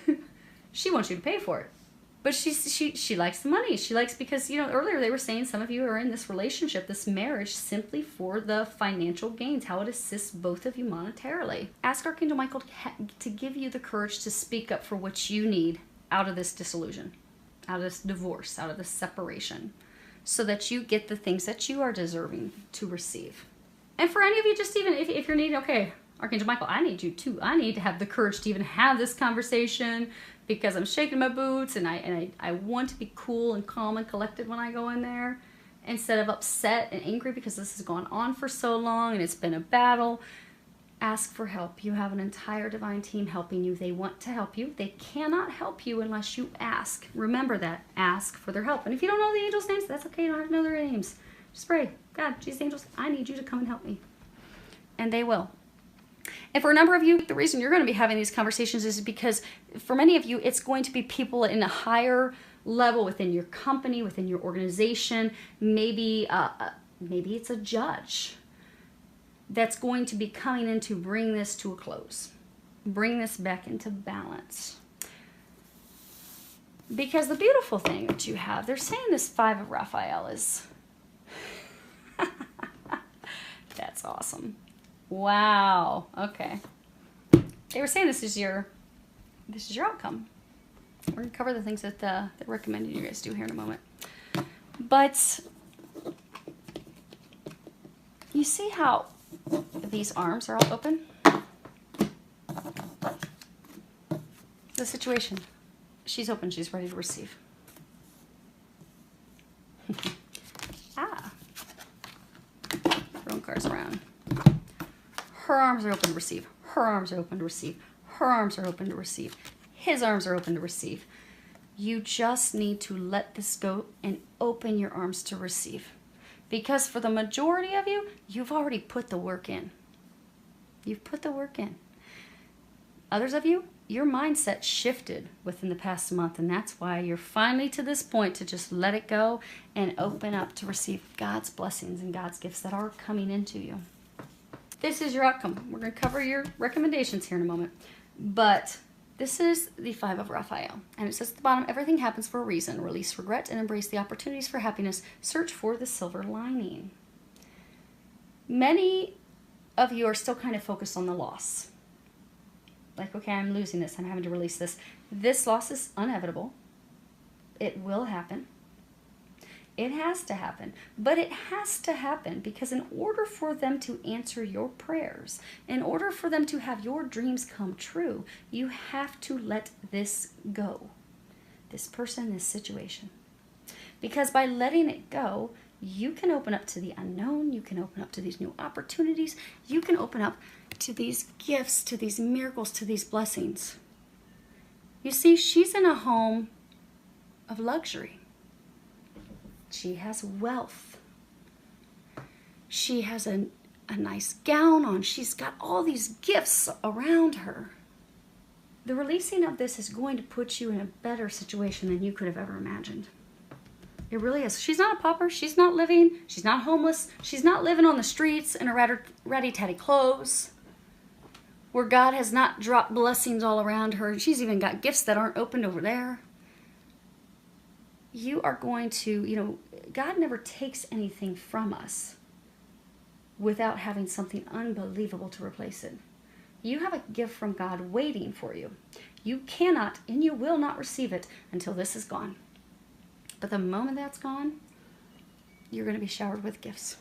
[SPEAKER 2] she wants you to pay for it. But she likes the money. She likes, because, you know, earlier they were saying some of you are in this relationship, this marriage, simply for the financial gains, how it assists both of you monetarily. Ask Archangel Michael to give you the courage to speak up for what you need out of this disillusion, out of this divorce, out of this separation, so that you get the things that you are deserving to receive. And for any of you, just even if you're needing, okay, Archangel Michael, I need you too. I need to have the courage to even have this conversation, because I'm shaking my boots and I want to be cool and calm and collected when I go in there, instead of upset and angry because this has gone on for so long and it's been a battle. Ask for help. You have an entire divine team helping you. They want to help you. They cannot help you unless you ask. Remember that. Ask for their help. And if you don't know the angels' names, that's okay. You don't have to know their names. Just pray, God, Jesus, angels, I need you to come and help me. And they will. And for a number of you, the reason you're going to be having these conversations is because for many of you, it's going to be people in a higher level within your company, within your organization. Maybe it's a judge. that's going to be coming in to bring this to a close. Bring this back into balance. Because the beautiful thing that you have, they're saying this Five of Raphael is... That's awesome. Wow. Okay. They were saying this is your outcome. We're going to cover the things that they're recommending you guys do here in a moment. But you see how these arms are all open? The situation. She's open. She's ready to receive. Throwing cards around. Her arms are open to receive. Her arms are open to receive. Her arms are open to receive. His arms are open to receive. You just need to let this go and open your arms to receive. Because for the majority of you, you've already put the work in. You've put the work in. Others of you, your mindset shifted within the past month, and that's why you're finally to this point to just let it go and open up to receive God's blessings and God's gifts that are coming into you. This is your outcome. We're going to cover your recommendations here in a moment. But this is the Five of Raphael. And it says at the bottom, everything happens for a reason. Release regret and embrace the opportunities for happiness. Search for the silver lining. Many of you are still kind of focused on the loss. Like, okay, I'm losing this. I'm having to release this. This loss is inevitable. It will happen. It has to happen. But it has to happen because in order for them to answer your prayers, in order for them to have your dreams come true, you have to let this go. This person, this situation. Because by letting it go, you can open up to the unknown. You can open up to these new opportunities. You can open up to these gifts, to these miracles, to these blessings. You see, she's in a home of luxury. She has wealth. She has a nice gown on. She's got all these gifts around her. The releasing of this is going to put you in a better situation than you could have ever imagined. It really is. She's not a pauper. She's not living. She's not homeless. She's not living on the streets in her ratty-tatty clothes, where God has not dropped blessings all around her. She's even got gifts that aren't opened over there. You are going to, God never takes anything from us without having something unbelievable to replace it. You have a gift from God waiting for you. You cannot and you will not receive it until this is gone. But the moment that's gone, you're going to be showered with gifts.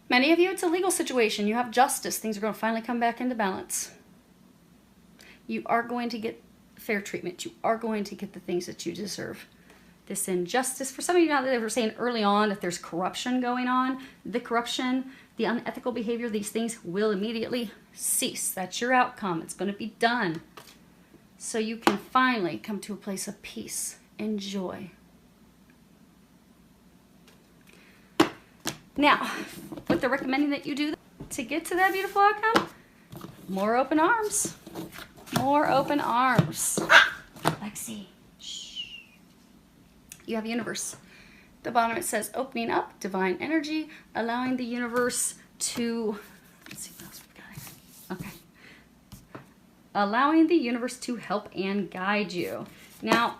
[SPEAKER 2] Many of you, it's a legal situation. You have justice. Things are going to finally come back into balance. You are going to get fair treatment. You are going to get the things that you deserve. This injustice, for some of you now that they were saying early on that there's corruption going on, the corruption, the unethical behavior, these things will immediately cease. That's your outcome. It's going to be done. So you can finally come to a place of peace and joy. Now, what they're recommending that you do to get to that beautiful outcome, more open arms. More open arms. Lexi, shh. You have universe. At the bottom it says opening up, divine energy, allowing the universe to, let's see what else we've got. Okay. Allowing the universe to help and guide you. Now,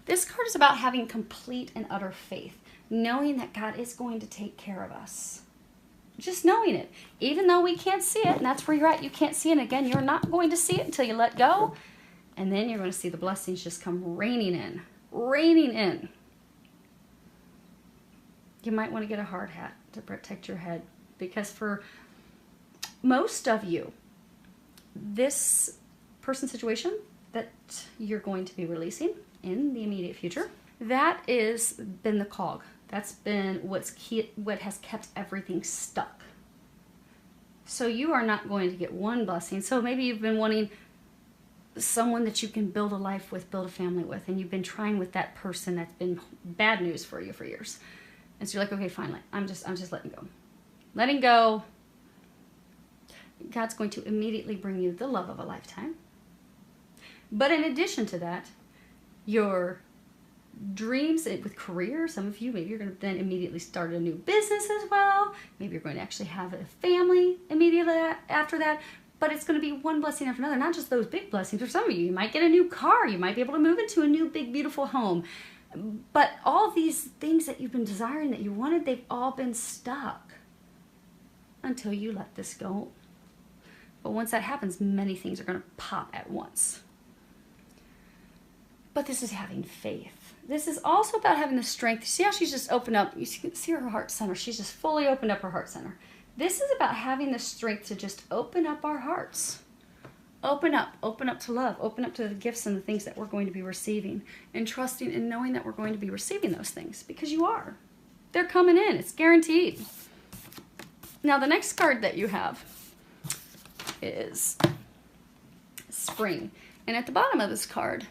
[SPEAKER 2] this card is about having complete and utter faith, knowing that God is going to take care of us. Just knowing it, even though we can't see it, and that's where you're at, you can't see it. And again, you're not going to see it until you let go, and then you're going to see the blessings just come raining in, raining in. You might want to get a hard hat to protect your head, because for most of you, this person situation that you're going to be releasing in the immediate future, that is been the cog. That's been what has kept everything stuck. So you are not going to get one blessing. So maybe you've been wanting someone that you can build a life with, build a family with, and you've been trying with that person that's been bad news for you for years. And so you're like, okay, finally, I'm just letting go. Letting go. God's going to immediately bring you the love of a lifetime. But in addition to that, your dreams with career. Some of you, maybe you're going to then immediately start a new business as well. Maybe you're going to actually have a family immediately after that. But it's going to be one blessing after another, not just those big blessings. For some of you, you might get a new car. You might be able to move into a new, big, beautiful home. But all these things that you've been desiring, that you wanted, they've all been stuck until you let this go. But once that happens, many things are going to pop at once. But this is having faith. This is also about having the strength. See how she's just opened up? You can see her heart center. She's just fully opened up her heart center. This is about having the strength to just open up our hearts. Open up to love. Open up to the gifts and the things that we're going to be receiving. And trusting and knowing that we're going to be receiving those things. Because you are. They're coming in. It's guaranteed. Now the next card that you have is Spring. And at the bottom of this card,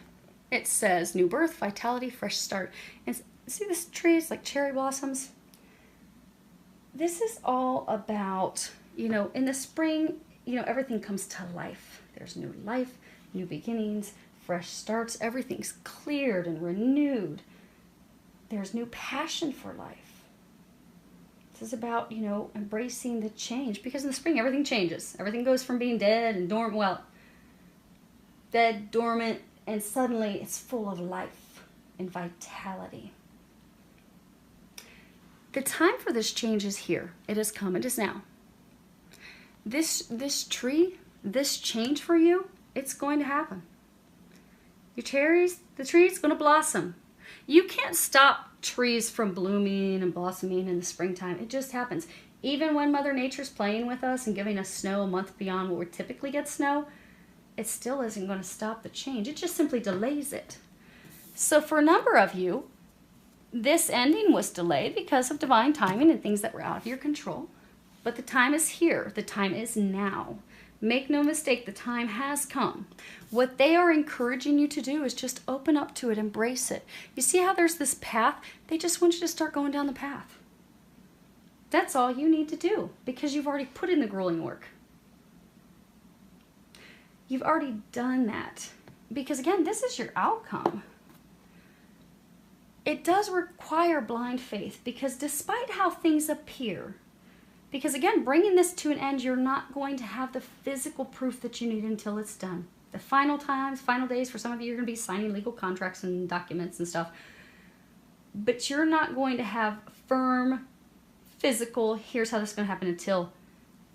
[SPEAKER 2] it says new birth, vitality, fresh start. And see this tree? It's like cherry blossoms. This is all about, in the spring, everything comes to life. There's new life, new beginnings, fresh starts. Everything's cleared and renewed. There's new passion for life. This is about, embracing the change. Because in the spring, everything changes. Everything goes from being dead and dormant, dead, dormant, and suddenly it's full of life and vitality. The time for this change is here. It has come. It is now. This tree, this change for you, it's going to happen. Your cherries, the tree's going to blossom. You can't stop trees from blooming and blossoming in the springtime. It just happens. Even when Mother Nature's playing with us and giving us snow a month beyond what we typically get snow, it still isn't going to stop the change. It just simply delays it. So for a number of you, this ending was delayed because of divine timing and things that were out of your control. But the time is here. The time is now. Make no mistake, the time has come. What they are encouraging you to do is just open up to it, embrace it. You see how there's this path? They just want you to start going down the path. That's all you need to do because you've already put in the grueling work. You've already done that. Because again, this is your outcome. It does require blind faith because despite how things appear, because again, bringing this to an end, you're not going to have the physical proof that you need until it's done. The final times, final days, for some of you, you're going to be signing legal contracts and documents and stuff. But you're not going to have firm, physical, here's how this is going to happen until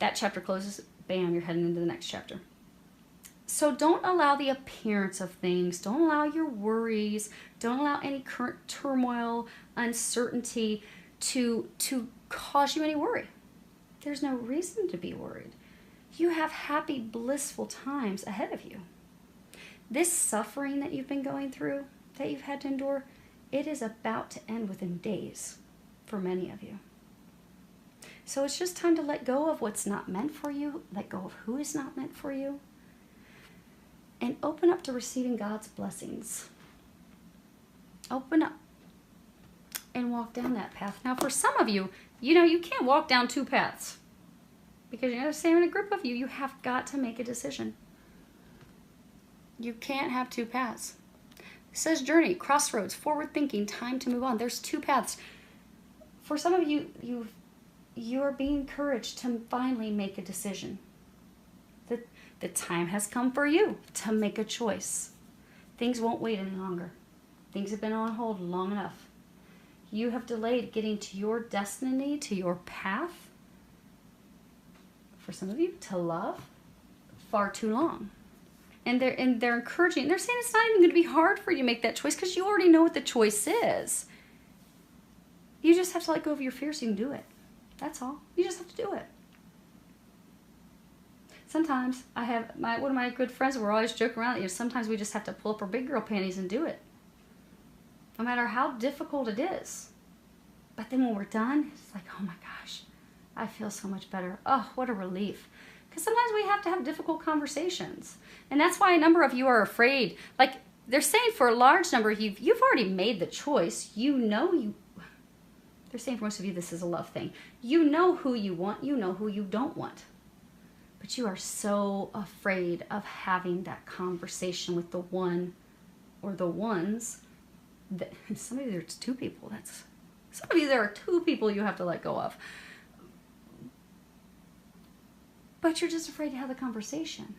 [SPEAKER 2] that chapter closes, bam, you're heading into the next chapter. So don't allow the appearance of things, don't allow your worries, don't allow any current turmoil, uncertainty to cause you any worry. There's no reason to be worried. You have happy, blissful times ahead of you. This suffering that you've been going through, that you've had to endure, it is about to end within days for many of you. So it's just time to let go of what's not meant for you, let go of who is not meant for you, and open up to receiving God's blessings. Open up and walk down that path. Now, for some of you, you can't walk down two paths. Because saying in a group of you, you have got to make a decision. You can't have two paths. It says journey, crossroads, forward thinking, time to move on. There's two paths. For some of you, you're being encouraged to finally make a decision. The time has come for you to make a choice. Things won't wait any longer. Things have been on hold long enough. You have delayed getting to your destiny, to your path, for some of you, to love, far too long. And they're encouraging, they're saying it's not even going to be hard for you to make that choice because you already know what the choice is. You just have to let go of your fear so you can do it. That's all. You just have to do it. Sometimes I have one of my good friends, we're always joking around, sometimes we just have to pull up our big girl panties and do it. No matter how difficult it is. But then when we're done, it's like, oh my gosh, I feel so much better. Oh, what a relief. Because sometimes we have to have difficult conversations. And that's why a number of you are afraid. Like they're saying for a large number of you, you've already made the choice. They're saying for most of you, this is a love thing. You know who you want. You know who you don't want. But you are so afraid of having that conversation with the one or the ones Some of you, there's two people. Some of you, there are two people you have to let go of. But you're just afraid to have the conversation.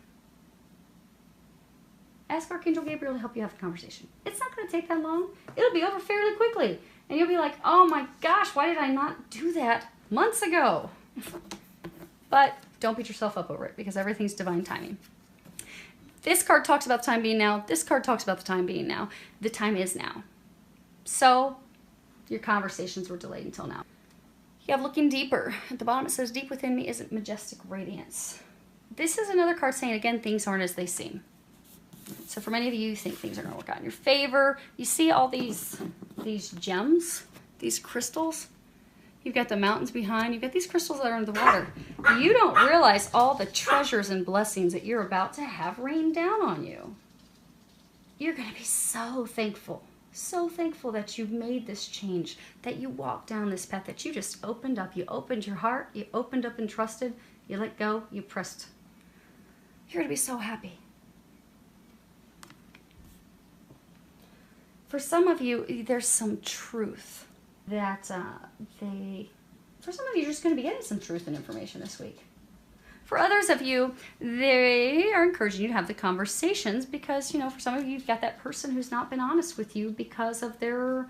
[SPEAKER 2] Ask Archangel Gabriel to help you have the conversation. It's not going to take that long. It'll be over fairly quickly. And you'll be like, oh my gosh, why did I not do that months ago? But don't beat yourself up over it, because everything's divine timing. This card talks about the time being now. This card talks about the time being now. The time is now. So your conversations were delayed until now. You have looking deeper. At the bottom it says, deep within me is majestic radiance. This is another card saying, again, things aren't as they seem. So for many of you, you think things are going to work out in your favor. You see all these gems, these crystals. You've got the mountains behind. You've got these crystals that are under the water. You don't realize all the treasures and blessings that you're about to have rain down on you. You're going to be so thankful that you've made this change, that you walked down this path, that you just opened up. You opened your heart. You opened up and trusted. You let go. You pressed. You're going to be so happy. For some of you, there's some truth that for some of you, you're just going to be getting some truth and information this week. For others of you, they are encouraging you to have the conversations because, for some of you, you've got that person who's not been honest with you because of their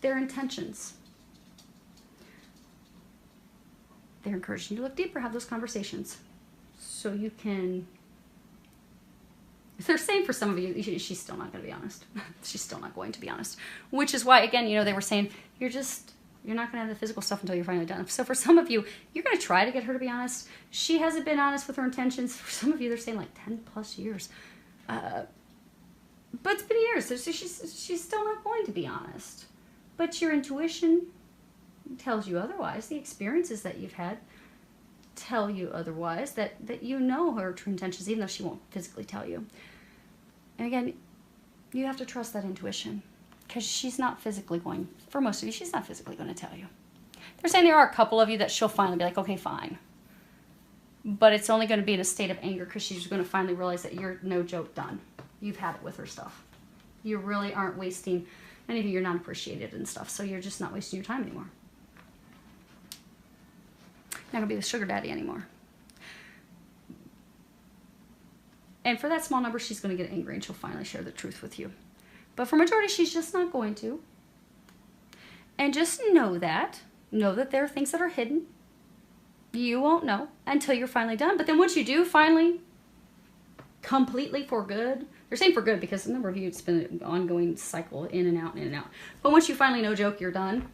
[SPEAKER 2] intentions. They're encouraging you to look deeper, have those conversations so you can... They're saying for some of you, she's still not going to be honest. She's still not going to be honest. Which is why, again, they were saying, you're not going to have the physical stuff until you're finally done. So for some of you, you're going to try to get her to be honest. She hasn't been honest with her intentions. For some of you, they're saying like 10 plus years. But it's been years. So she's still not going to be honest. But your intuition tells you otherwise. The experiences that you've had tell you otherwise, that you know her true intentions, even though she won't physically tell you. And again, you have to trust that intuition, because she's not physically going, for most of you, she's not physically going to tell you. They're saying there are a couple of you that she'll finally be like, okay, fine. But it's only going to be in a state of anger, because she's going to finally realize that you're, no joke, done. You've had it with her stuff. You really aren't wasting, many of you, you're not appreciated and stuff, so you're just not wasting your time anymore. Not going to be the sugar daddy anymore. And for that small number, she's going to get angry and she'll finally share the truth with you. But for majority, she's just not going to. And just know that there are things that are hidden. You won't know until you're finally done. But then once you do finally, completely for good, they're saying for good because a number of you, it's been an ongoing cycle, in and out, in and out. But once you finally, no joke, you're done,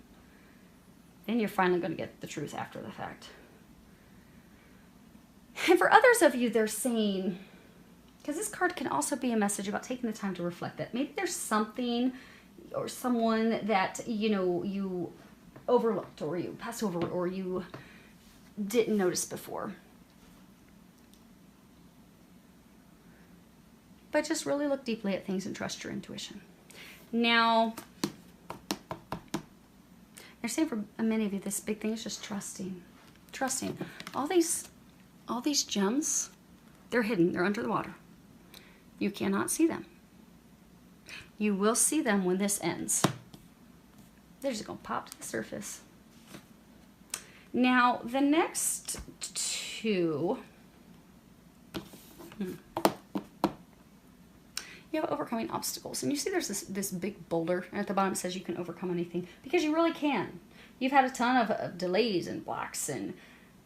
[SPEAKER 2] then you're finally going to get the truth after the fact. And for others of you, they're saying, because this card can also be a message about taking the time to reflect, that maybe there's something or someone that, you overlooked, or you passed over, or you didn't notice before. But just really look deeply at things and trust your intuition. Now, they're saying for many of you, this big thing is just trusting. Trusting. All these gems, they're hidden. They're under the water. You cannot see them. You will see them when this ends. They're just going to pop to the surface. Now, the next two... You have overcoming obstacles. And you see there's this big boulder. And at the bottom it says you can overcome anything. Because you really can. You've had a ton of delays and blocks and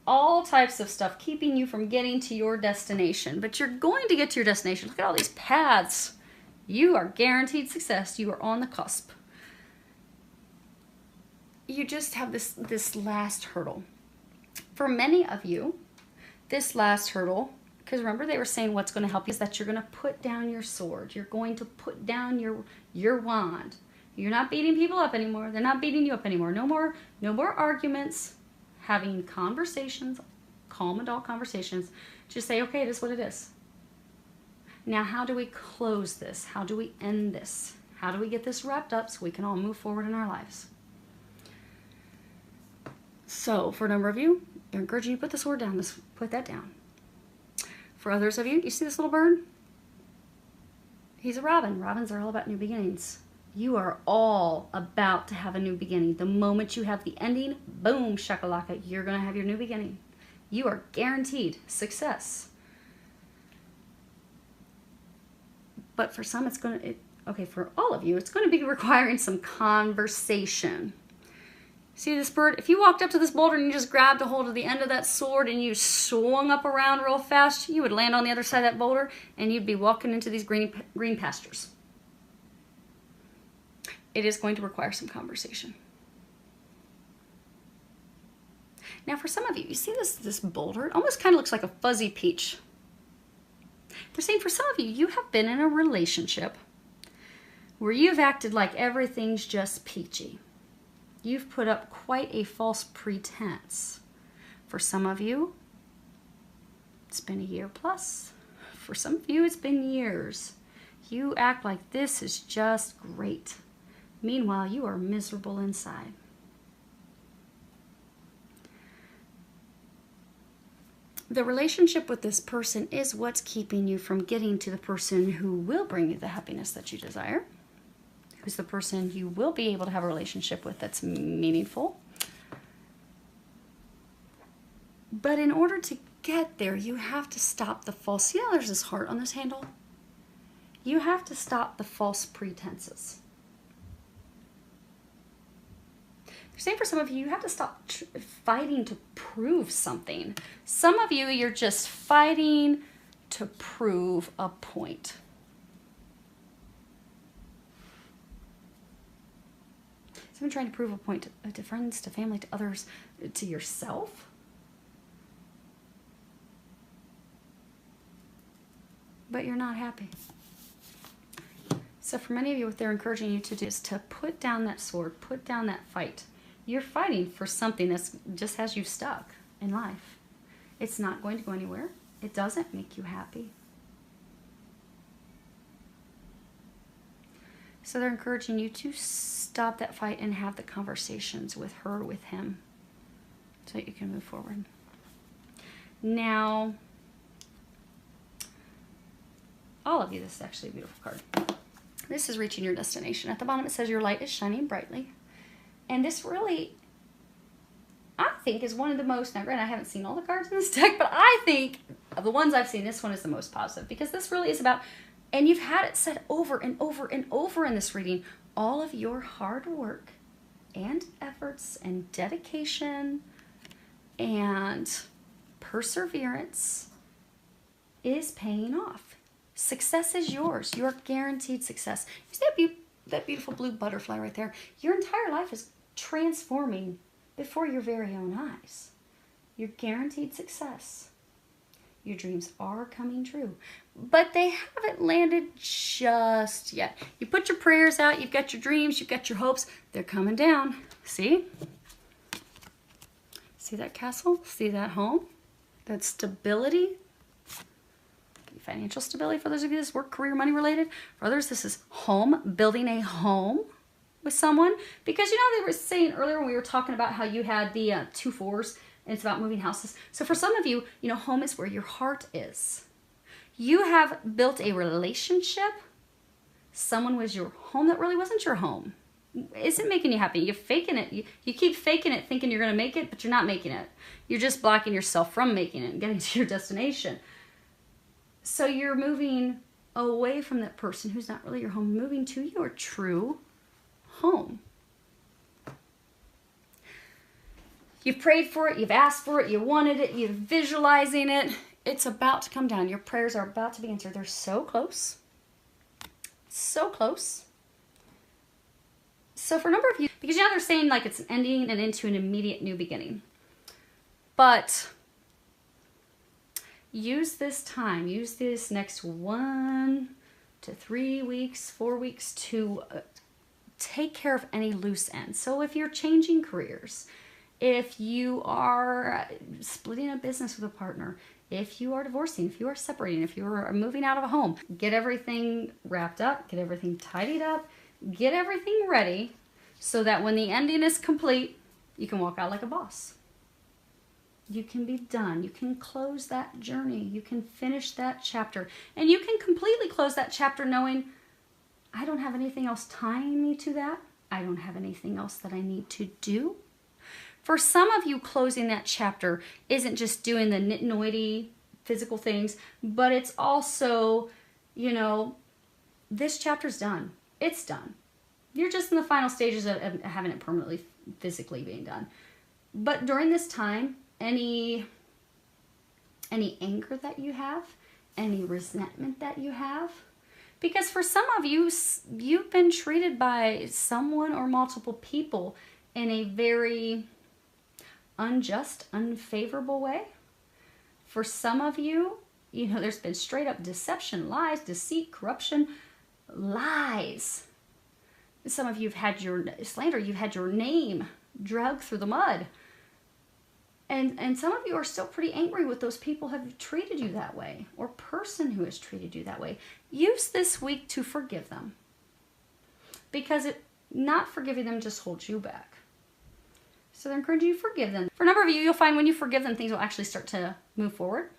[SPEAKER 2] all types of stuff keeping you from getting to your destination. But you're going to get to your destination. Look at all these paths. You are guaranteed success. You are on the cusp. You just have this last hurdle. For many of you, this last hurdle, because remember they were saying what's going to help you is that you're going to put down your sword. You're going to put down your wand. You're not beating people up anymore. They're not beating you up anymore. No more arguments. Having conversations, calm adult conversations. Just say, okay, it is what it is. Now, how do we close this? How do we end this? How do we get this wrapped up so we can all move forward in our lives? So, for a number of you, they're encouraging you to put the sword down. Put that down. For others of you, you see this little bird? He's a robin. Robins are all about new beginnings. You are all about to have a new beginning. The moment you have the ending, boom, shakalaka, you're going to have your new beginning. You are guaranteed success. But for some, it's going to, okay, for all of you, it's going to be requiring some conversation. See this bird? If you walked up to this boulder and you just grabbed a hold of the end of that sword and you swung up around real fast, you would land on the other side of that boulder and you'd be walking into these green pastures. It is going to require some conversation. Now for some of you, you see this boulder? It almost kind of looks like a fuzzy peach. They're saying for some of you, you have been in a relationship where you've acted like everything's just peachy. You've put up quite a false pretense. For some of you, it's been a year plus. For some of you, it's been years. You act like this is just great. Meanwhile, you are miserable inside. The relationship with this person is what's keeping you from getting to the person who will bring you the happiness that you desire, who's the person you will be able to have a relationship with that's meaningful. But in order to get there, you have to stop the false, see how there's this heart on this handle? You have to stop the false pretenses. They're saying for some of you, you have to stop fighting to prove something. Some of you, you're just fighting to prove a point. Someone trying to prove a point to friends, to family, to others, to yourself. But you're not happy. So for many of you, what they're encouraging you to do is to put down that sword, put down that fight. You're fighting for something that just has you stuck in life. It's not going to go anywhere. It doesn't make you happy. So they're encouraging you to stop that fight and have the conversations with her, with him, so that you can move forward. Now, all of you, this is actually a beautiful card. This is reaching your destination. At the bottom it says your light is shining brightly. And this really, I think, is one of the most, now granted I haven't seen all the cards in this deck, but I think of the ones I've seen, this one is the most positive, because this really is about, and you've had it said over and over and over in this reading, all of your hard work and efforts and dedication and perseverance is paying off. Success is yours. You are guaranteed success. You see that beautiful blue butterfly right there? Your entire life is transforming before your very own eyes. You're guaranteed success. Your dreams are coming true, but they haven't landed just yet. You put your prayers out, you've got your dreams, you've got your hopes, they're coming down. See? See that castle? See that home? That stability? Financial stability for those of you this work, career, money related. For others, this is home, building a home with someone. Because you know, they were saying earlier when we were talking about how you had the 2 4s and it's about moving houses. So for some of you, you know, home is where your heart is. You have built a relationship. Someone was your home that really wasn't your home. Isn't making you happy. You're faking it. You keep faking it thinking you're going to make it, but you're not making it. You're just blocking yourself from making it and getting to your destination. So you're moving away from that person who's not really your home, moving to your true home. You've prayed for it, you've asked for it, you wanted it, you're visualizing it. It's about to come down. Your prayers are about to be answered. They're so close. So close. So for a number of you, because you know they're saying like it's an ending and into an immediate new beginning. But use this time, use this next 1 to 3 weeks, 4 weeks to take care of any loose ends. So if you're changing careers, if you are splitting a business with a partner, if you are divorcing, if you are separating, if you are moving out of a home, get everything wrapped up, get everything tidied up, get everything ready so that when the ending is complete, you can walk out like a boss. You can be done. You can close that journey. You can finish that chapter. And you can completely close that chapter knowing I don't have anything else tying me to that. I don't have anything else that I need to do. For some of you, closing that chapter isn't just doing the nitty-gritty physical things, but it's also, you know, this chapter's done. It's done. You're just in the final stages of having it permanently, physically being done. But during this time, any anger that you have, any resentment that you have, because for some of you, you've been treated by someone or multiple people in a very unjust, unfavorable way. For some of you, you know, there's been straight up deception, lies, deceit, corruption, lies. Some of you have had your slander, you've had your name dragged through the mud. And some of you are still pretty angry with those people who have treated you that way, or person who has treated you that way. Use this week to forgive them. Because not forgiving them just holds you back. So they're encouraging you to forgive them. For a number of you, you'll find when you forgive them, things will actually start to move forward.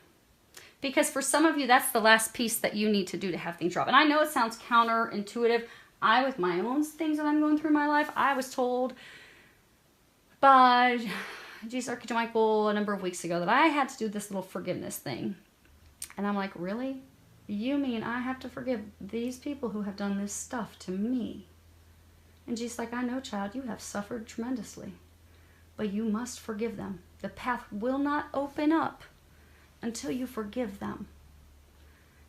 [SPEAKER 2] Because for some of you, that's the last piece that you need to do to have things drop. And I know it sounds counterintuitive. With my own things that I'm going through in my life, I was told by Jesus Archangel Michael a number of weeks ago that I had to do this little forgiveness thing. And I'm like, really? You mean I have to forgive these people who have done this stuff to me? And Jesus like, I know, child, you have suffered tremendously. But you must forgive them. The path will not open up until you forgive them.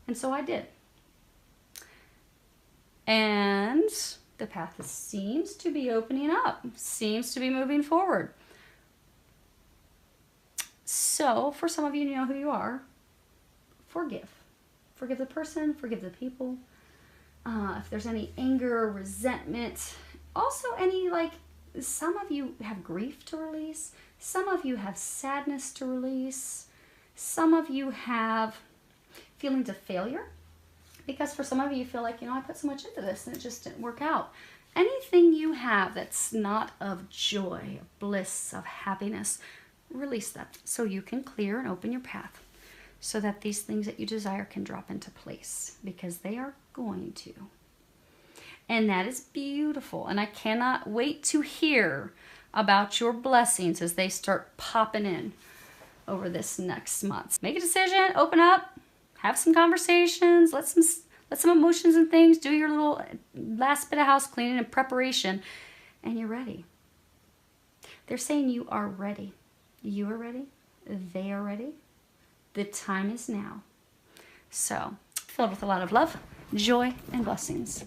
[SPEAKER 2] And so I did. And the path seems to be opening up, seems to be moving forward. So for some of you, you know who you are. Forgive. Forgive the person, forgive the people. If there's any anger, resentment, also any, like, some of you have grief to release. Some of you have sadness to release. Some of you have feelings of failure. Because for some of you, you feel like, you know, I put so much into this and it just didn't work out. Anything you have that's not of joy, of bliss, of happiness, release that so you can clear and open your path so that these things that you desire can drop into place, because they are going to. And that is beautiful. And I cannot wait to hear about your blessings as they start popping in over this next month. Make a decision, open up, have some conversations, let some emotions and things, do your little last bit of house cleaning and preparation, and you're ready. They're saying you are ready. You are ready. They are ready. The time is now. So, filled with a lot of love, joy, and blessings.